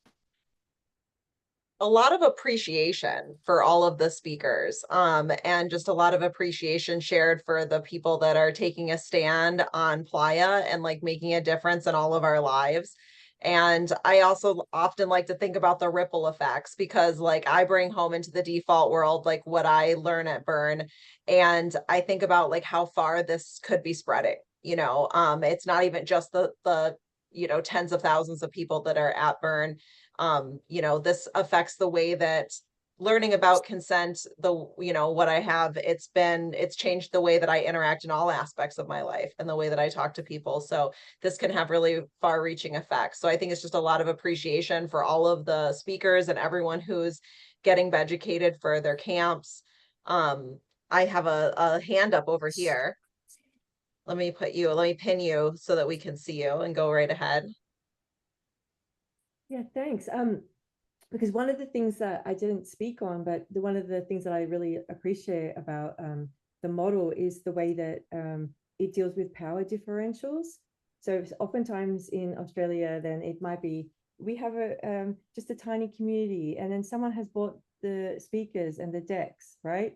A lot of appreciation for all of the speakers, and just a lot of appreciation shared for the people that are taking a stand on Playa and like making a difference in all of our lives. And I also often like to think about the ripple effects, because like I bring home into the default world like what I learn at Burn, and I think about like how far this could be spreading. It's not even just the tens of thousands of people that are at Burn. This affects the way that learning about consent, what I have, it's changed the way that I interact in all aspects of my life and the way that I talk to people. So this can have really far reaching effects. So I think it's just a lot of appreciation for all of the speakers and everyone who's getting educated for their camps. I have a hand up over here. Let me pin you so that we can see you, and go right ahead. Yeah, thanks. Because one of the things that I didn't speak on, but one of the things that I really appreciate about the model is the way that it deals with power differentials. So oftentimes in Australia, then it might be, we have just a tiny community, and then someone has bought the speakers and the decks, right?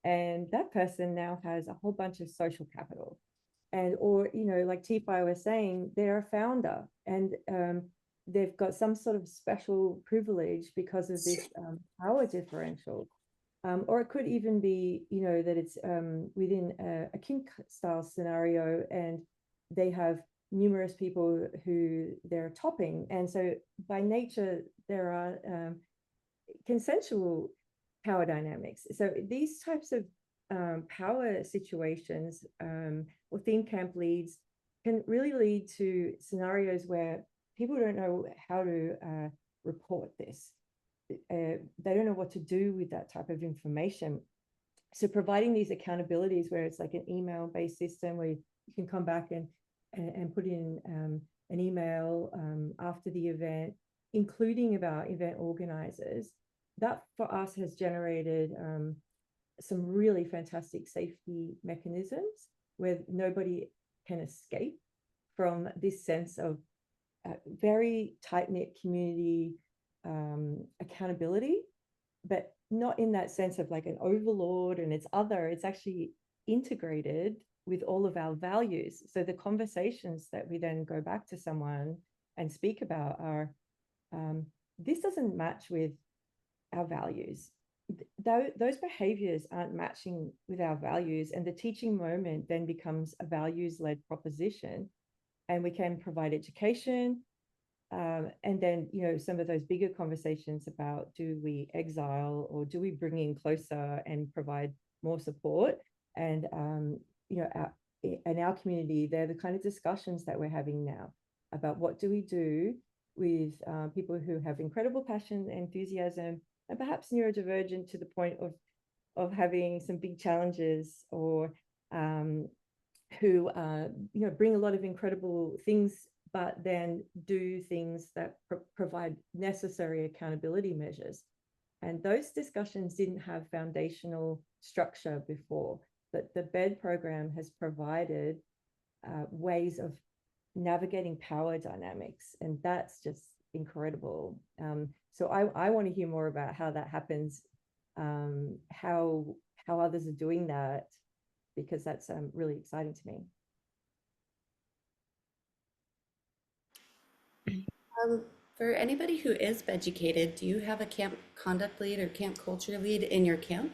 And that person now has a whole bunch of social capital. Or like T-Fi was saying, they're a founder, and they've got some sort of special privilege because of this power differential. Or it could even be, that it's within a kink style scenario, and they have numerous people who they're topping. And so by nature, there are consensual power dynamics. So these types of power situations or theme camp leads can really lead to scenarios where people don't know how to report this. They don't know what to do with that type of information. So providing these accountabilities where it's like an email-based system where you can come back and put in an email after the event, including about event organizers, that for us has generated some really fantastic safety mechanisms where nobody can escape from this sense of very tight-knit community accountability, but not in that sense of like an overlord and it's other. It's actually integrated with all of our values. So the conversations that we then go back to someone and speak about are, this doesn't match with our values. Those behaviors aren't matching with our values, and the teaching moment then becomes a values-led proposition, and we can provide education, And then, you know, some of those bigger conversations about, do we exile or do we bring in closer and provide more support? And, you know, in our community, they're the kind of discussions that we're having now about what do we do with people who have incredible passion, enthusiasm, and perhaps neurodivergent to the point of having some big challenges, or who you know, bring a lot of incredible things, but then do things that provide necessary accountability measures. And those discussions didn't have foundational structure before, but the BED program has provided ways of navigating power dynamics, and that's just incredible. So I want to hear more about how that happens, how others are doing that, because that's really exciting to me. For anybody who is educated, do you have a camp conduct lead or camp culture lead in your camp?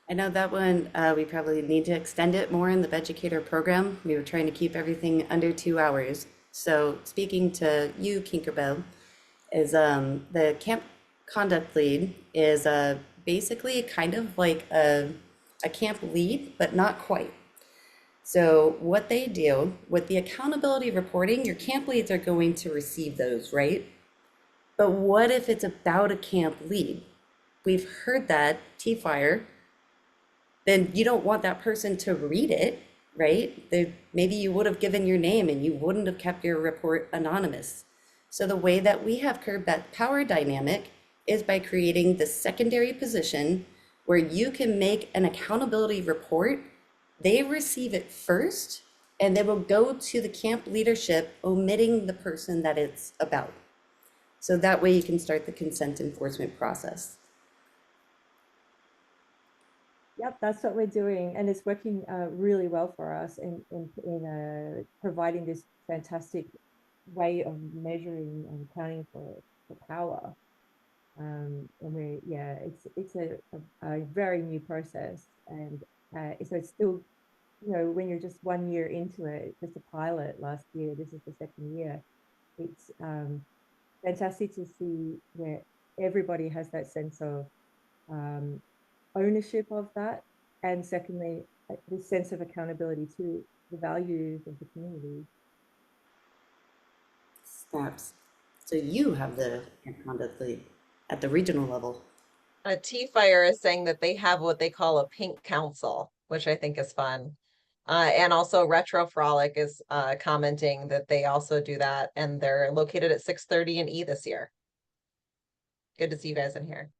I know that one, we probably need to extend it more in the BEDucator program. We were trying to keep everything under 2 hours. So speaking to you, Kinkerbell, is the camp conduct lead is basically kind of like a camp lead, but not quite. So what they do with the accountability reporting, your camp leads are going to receive those, right? But what if it's about a camp lead? We've heard that, T-Fire, then you don't want that person to read it, right? Maybe you would have given your name and you wouldn't have kept your report anonymous. So the way that we have curbed that power dynamic is by creating the secondary position where you can make an accountability report. They receive it first, and they will go to the camp leadership, omitting the person that it's about. So that way you can start the consent enforcement process. Yep, that's what we're doing, and it's working really well for us in providing this fantastic way of measuring and accounting for power. And it's a very new process, and so it's still, you know, when you're just 1 year into it, just a pilot last year, this is the second year. It's fantastic to see where everybody has that sense of ownership of that, and secondly, the sense of accountability to the values of the community. Snaps. So you have the conduct lead at the regional level. T-Fire is saying that they have what they call a pink council, which I think is fun. And also Retro Frolic is commenting that they also do that, and they're located at 630 and E this year. Good to see you guys in here.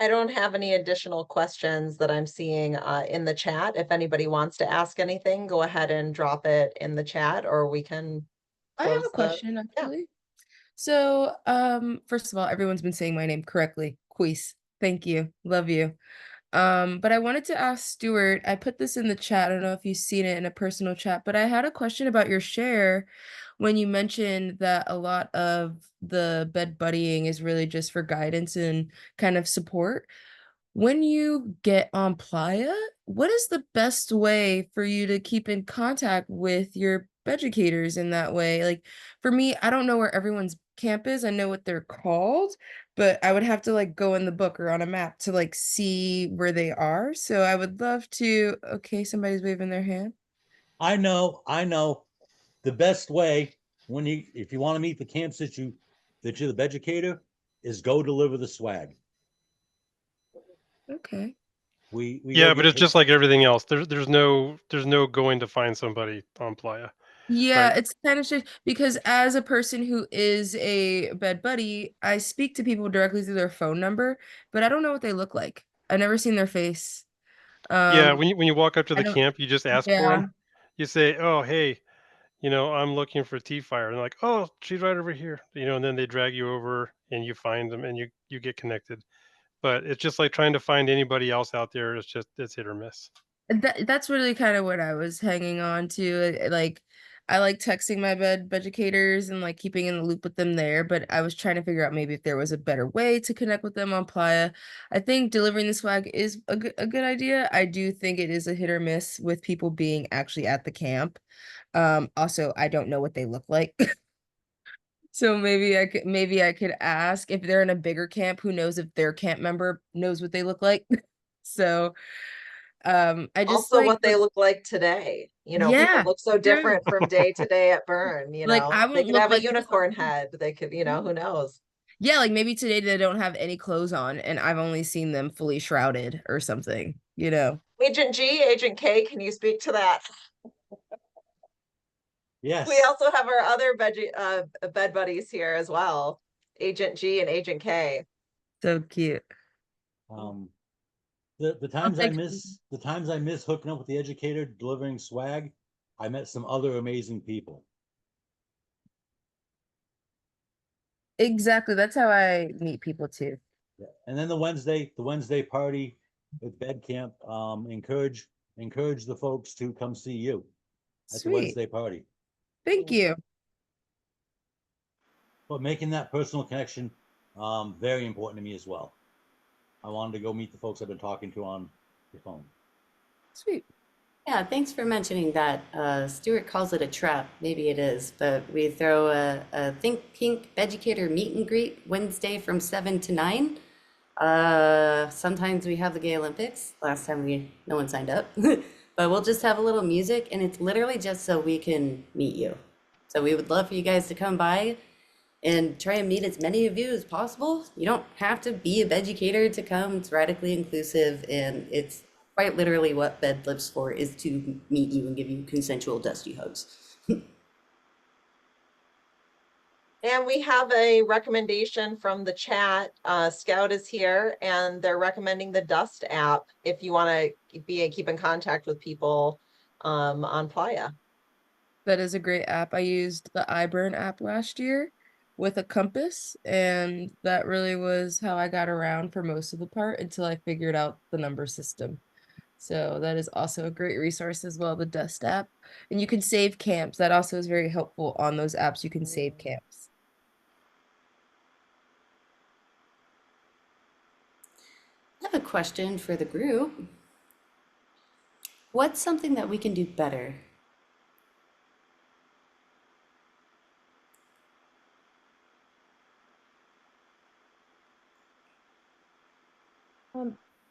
I don't have any additional questions that I'm seeing in the chat. If anybody wants to ask anything, go ahead and drop it in the chat, or we can I have a close the- question actually. So, first of all, everyone's been saying my name correctly. Queese. Thank you. Love you. But I wanted to ask Stuart, I put this in the chat. I don't know if you've seen it in a personal chat, but I had a question about your share when you mentioned that a lot of the bed buddying is really just for guidance and kind of support. When you get on Playa, what is the best way for you to keep in contact with your educators in that way? Like for me, I don't know where everyone's camp is. I know what they're called, but I would have to like go in the book or on a map to like see where they are. So I would love to. Okay, somebody's waving their hand. I know. The best way if you want to meet the camps that you're the educator is go deliver the swag. Okay. We Yeah, but it's just like everything else. There's no going to find somebody on Playa. Yeah, Right. it's kind of strange because as a person who is a bed buddy, I speak to people directly through their phone number, but I don't know what they look like. I've never seen their face. Yeah, when you walk up to I the don't. camp, you just ask for Yeah. them. You say, "Oh, hey, I'm looking for T-Fire," and they're like, "Oh, she's right over here," and then they drag you over and you find them and you get connected. But it's just like trying to find anybody else out there. It's hit or miss. That's really kind of what I was hanging on to. Like, I like texting my educators and like keeping in the loop with them there, but I was trying to figure out maybe if there was a better way to connect with them on Playa. I think delivering the swag is a good idea. I do think it is a hit or miss with people being actually at the camp. Also, I don't know what they look like. So maybe I could ask if they're in a bigger camp, who knows if their camp member knows what they look like. So I just Also like what they look like today. You know, people yeah, look so true. different from day to day at Burn, you Like know. I They wouldn't could look have a like unicorn head. They could, you know, who knows? yeah, like maybe today they don't have any clothes on and I've only seen them fully shrouded or something, you know. Agent G, Agent K, can you speak to that? Yes. We also have our other bed buddies here as well, Agent G and Agent K. So cute. The times I miss hooking up with the educator, delivering swag, I met some other amazing people. Exactly. That's how I meet people too. Yeah. And then the Wednesday party at Bed Camp, encourage the folks to come see you at the Sweet. Wednesday party. Thank you. But making that personal connection, very important to me as well. I wanted to go meet the folks I've been talking to on the phone. Sweet. Yeah, thanks for mentioning that. Stuart calls it a trap. Maybe it is, but we throw a Think Pink Educator meet and greet Wednesday from 7 to 9. Sometimes we have the Gay Olympics. Last time no one signed up, but we'll just have a little music, and it's literally just so we can meet you. So we would love for you guys to come by and try and meet as many of you as possible. You don't have to be a educator to come. It's radically inclusive, and it's quite literally what Bed lives for, is to meet you and give you consensual dusty hugs. And we have a recommendation from the chat. Scout is here and they're recommending the Dust app if you want to keep in contact with people on Playa. That is a great app. I used the iBurn app last year with a compass, and that really was how I got around for most of the part until I figured out the number system. So that is also a great resource as well, the Dust app. And you can save camps. That also is very helpful on those apps. You can save camps. I have a question for the group. What's something that we can do better?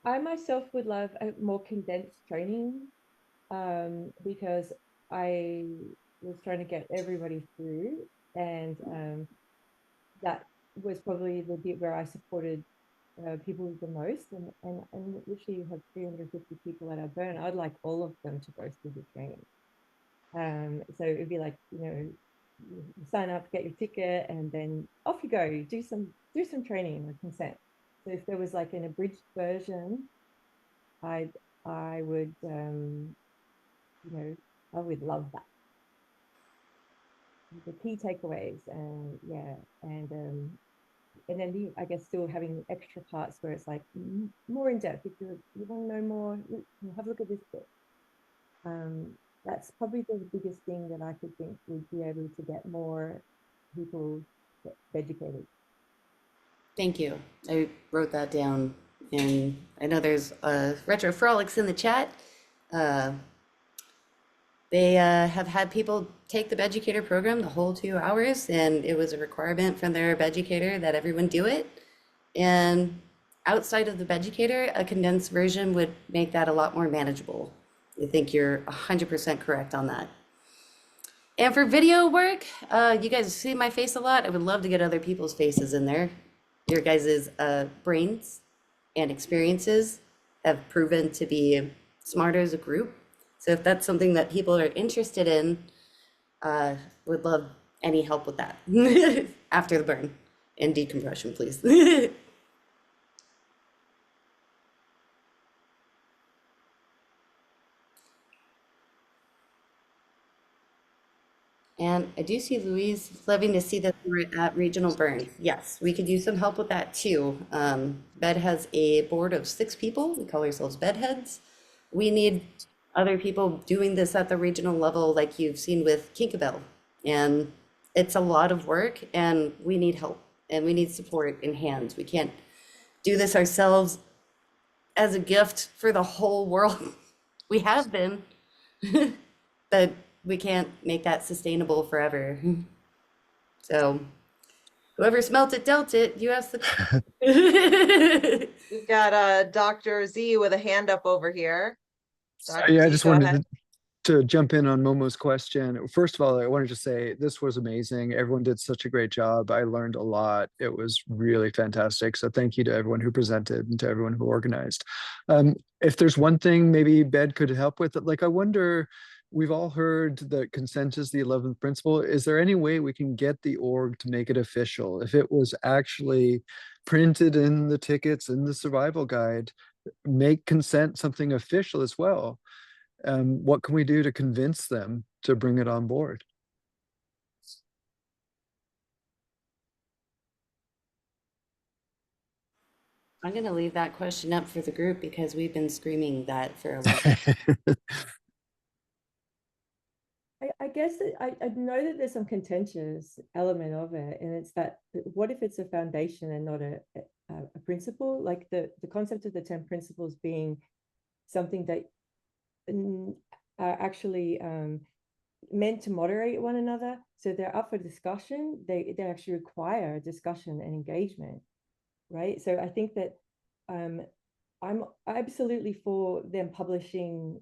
I myself would love a more condensed training, because I was trying to get everybody through, and that was probably the bit where I supported people the most, and literally you have 350 people at our burn. I'd like all of them to go through the training. So it'd be like, you know, you sign up, get your ticket, and then off you go. Do some training or consent. So if there was like an abridged version, I would, you know, I would love that. The key takeaways, and yeah, and then I guess still having extra parts where it's like more in depth. If you want to know more, have a look at this book. That's probably the biggest thing that I could think would be able to get more people educated. Thank you. I wrote that down, and I know there's Retro Frolics in the chat. They have had people take the BEDucator program the whole 2 hours, and it was a requirement from their BEDucator that everyone do it. And outside of the BEDucator, a condensed version would make that a lot more manageable. I think you're 100% correct on that. And for video work, you guys see my face a lot. I would love to get other people's faces in there. Your guys' brains and experiences have proven to be smarter as a group. So if that's something that people are interested in, would love any help with that after the burn and decompression, please. And I do see Louise loving to see that we're at regional burns. Yes, we could use some help with that too. Bed has a board of 6 people. We call ourselves bedheads. We need other people doing this at the regional level, like you've seen with Kinkabel. And it's a lot of work, and we need help, and we need support in hands. We can't do this ourselves as a gift for the whole world. We have been, but we can't make that sustainable forever. So whoever smelt it dealt it. You asked the. We've got Dr. Z with a hand up over here. Dr. Yeah, I Z, just go wanted ahead. to jump in on Momo's question. First of all, I wanted to say this was amazing. Everyone did such a great job. I learned a lot. It was really fantastic. So thank you to everyone who presented and to everyone who organized. If there's one thing maybe Bed could help with, like I wonder, we've all heard that consent is the 11th principle. Is there any way we can get the org to make it official? If it was actually printed in the tickets in the survival guide, make consent something official as well. What can we do to convince them to bring it on board? I'm going to leave that question up for the group because we've been screaming that for a while. I guess that I know that there's some contentious element of it, and it's that what if it's a foundation and not a principle? Like the concept of the 10 principles being something that are actually meant to moderate one another, so they're up for discussion. They actually require discussion and engagement, right? So I think that I'm absolutely for them publishing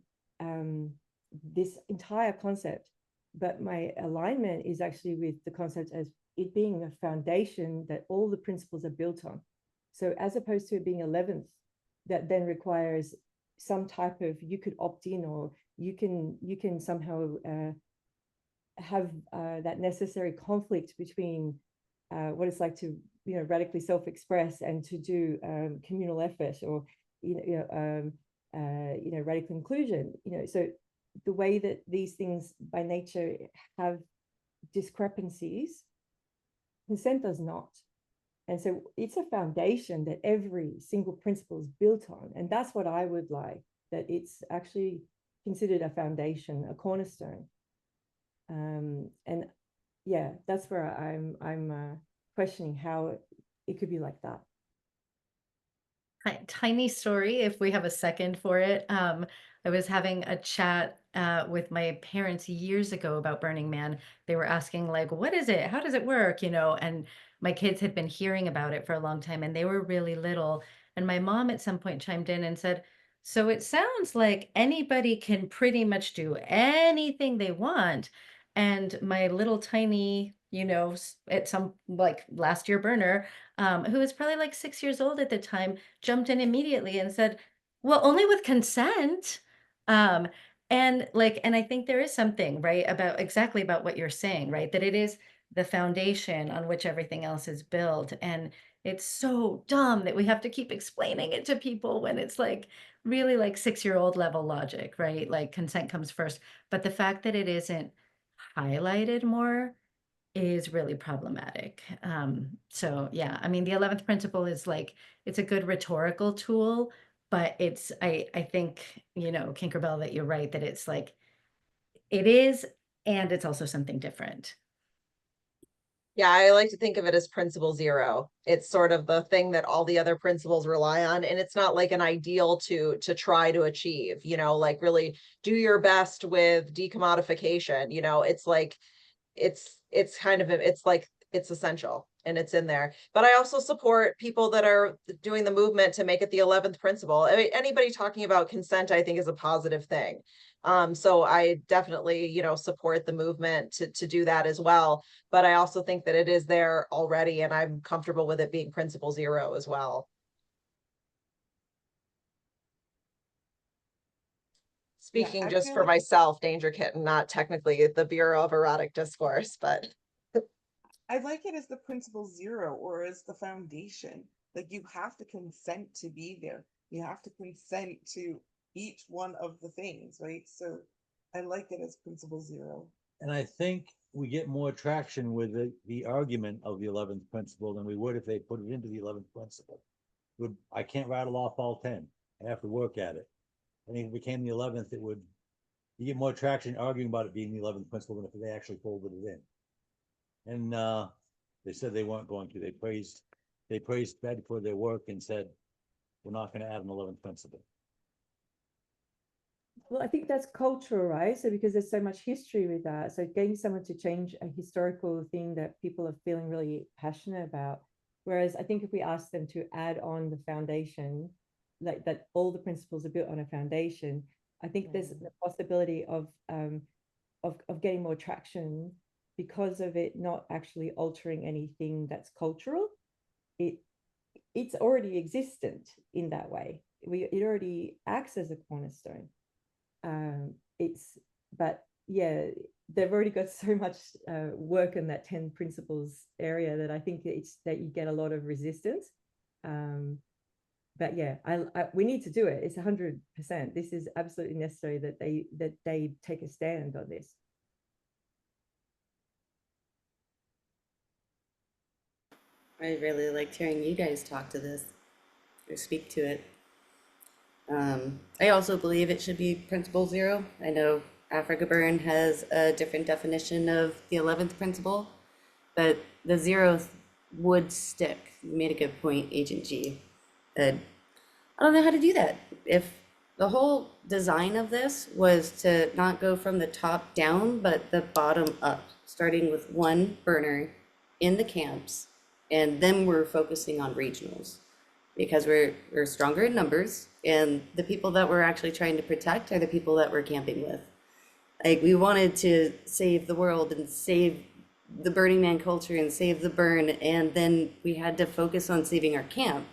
this entire concept, but my alignment is actually with the concept as it being a foundation that all the principles are built on. So as opposed to it being 11th, that then requires some type of, you could opt in, or you can somehow have that necessary conflict between what it's like to radically self-express and to do communal effort, or radical inclusion. So the way that these things by nature have discrepancies, consent does not. And so it's a foundation that every single principle is built on. And that's what I would like, that it's actually considered a foundation, a cornerstone. And yeah, that's where I'm questioning how it could be like that. Tiny story, if we have a second for it. I was having a chat with my parents years ago about Burning Man. They were asking, like, what is it? How does it work? And my kids had been hearing about it for a long time, and they were really little. And my mom at some point chimed in and said, so it sounds like anybody can pretty much do anything they want. And my little tiny, at some like last year burner, who was probably like 6 years old at the time, jumped in immediately and said, well, only with consent. Um, and I think there is something, right, exactly about what you're saying, right? That it is the foundation on which everything else is built. And it's so dumb that we have to keep explaining it to people when it's like really like 6-year-old level logic, right? Like consent comes first. But the fact that it isn't highlighted more is really problematic. So yeah, I mean, the 11th principle is like, it's a good rhetorical tool, but I think, Kinkerbell, that you're right, that it's like, it is, and it's also something different. Yeah, I like to think of it as principle zero. It's sort of the thing that all the other principles rely on. And it's not like an ideal to try to achieve, like really do your best with decommodification. It's like, it's kind of, it's like, it's essential and it's in there. But I also support people that are doing the movement to make it the 11th principle. I mean, anybody talking about consent, I think, is a positive thing. So I definitely, support the movement to do that as well. But I also think that it is there already, and I'm comfortable with it being principle zero as well. Speaking I just feel for like myself, Danger Kitten, not technically the Bureau of Erotic Discourse, but I like it as the principle zero, or as the foundation. Like, you have to consent to be there. You have to consent to each one of the things, right? So I like it as principle zero. And I think we get more traction with the argument of the 11th principle than we would if they put it into the 11th principle. I can't rattle off all 10. I have to work at it. I think if it became the 11th, it would you get more traction arguing about it being the 11th principle than if they actually folded it in. And they said they weren't going to. They praised Bed for their work and said, we're not going to add an 11th principle. Well, I think that's cultural, right? So because there's so much history with that, so getting someone to change a historical thing that people are feeling really passionate about. Whereas I think if we ask them to add on the foundation, like that all the principles are built on a foundation, I think there's the possibility of getting more traction because of it not actually altering anything that's cultural. It's already existent in that way. It already acts as a cornerstone. But yeah, they've already got so much work in that 10 principles area that I think it's that you get a lot of resistance. But yeah, we need to do it. It's 100%. This is absolutely necessary that they take a stand on this. I really liked hearing you guys talk to this or speak to it. I also believe it should be principle 0. I know Africa Burn has a different definition of the 11th principle, but the 0th would stick. You made a good point, Agent G. I don't know how to do that. If the whole design of this was to not go from the top down, but the bottom up, starting with one burner in the camps, and then we're focusing on regionals because we're stronger in numbers, and the people that we're actually trying to protect are the people that we're camping with. Like, we wanted to save the world and save the Burning Man culture and save the burn, and then we had to focus on saving our camp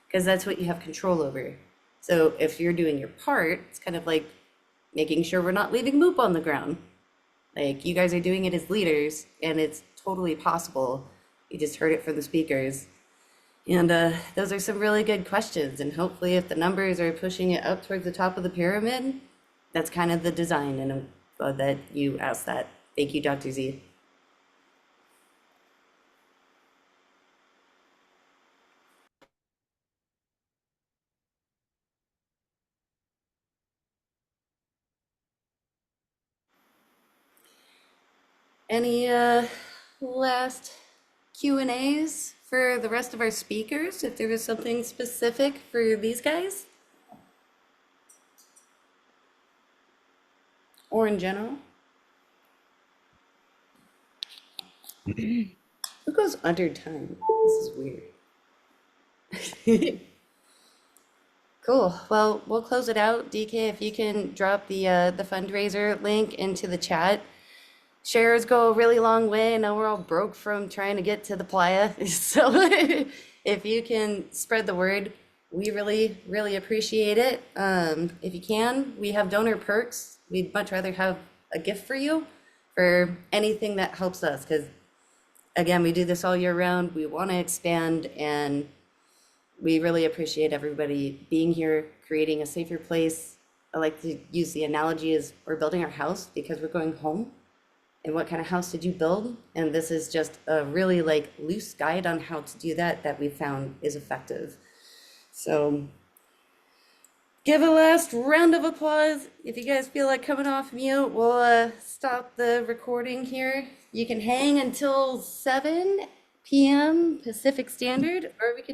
because that's what you have control over. So if you're doing your part, it's kind of like making sure we're not leaving poop on the ground. Like, you guys are doing it as leaders, and it's totally possible. You just heard it from the speakers. And those are some really good questions. And hopefully if the numbers are pushing it up towards the top of the pyramid, that's kind of the design. And I'm glad that you asked that. Thank you, Dr. Z. Any last Q&As for the rest of our speakers, if there was something specific for these guys? Or in general? Who goes under time? This is weird. Cool. Well, we'll close it out. DK, if you can drop the fundraiser link into the chat. Shares go a really long way. I know we're all broke from trying to get to the playa. So if you can spread the word, we really, really appreciate it. If you can, we have donor perks. We'd much rather have a gift for you for anything that helps us. Because again, we do this all year round. We want to expand, and we really appreciate everybody being here, creating a safer place. I like to use the analogy as we're building our house because we're going home. And what kind of house did you build? And this is just a really like loose guide on how to do that we found is effective. So give a last round of applause. If you guys feel like coming off mute, we'll stop the recording here. You can hang until 7 p.m. Pacific Standard, or we can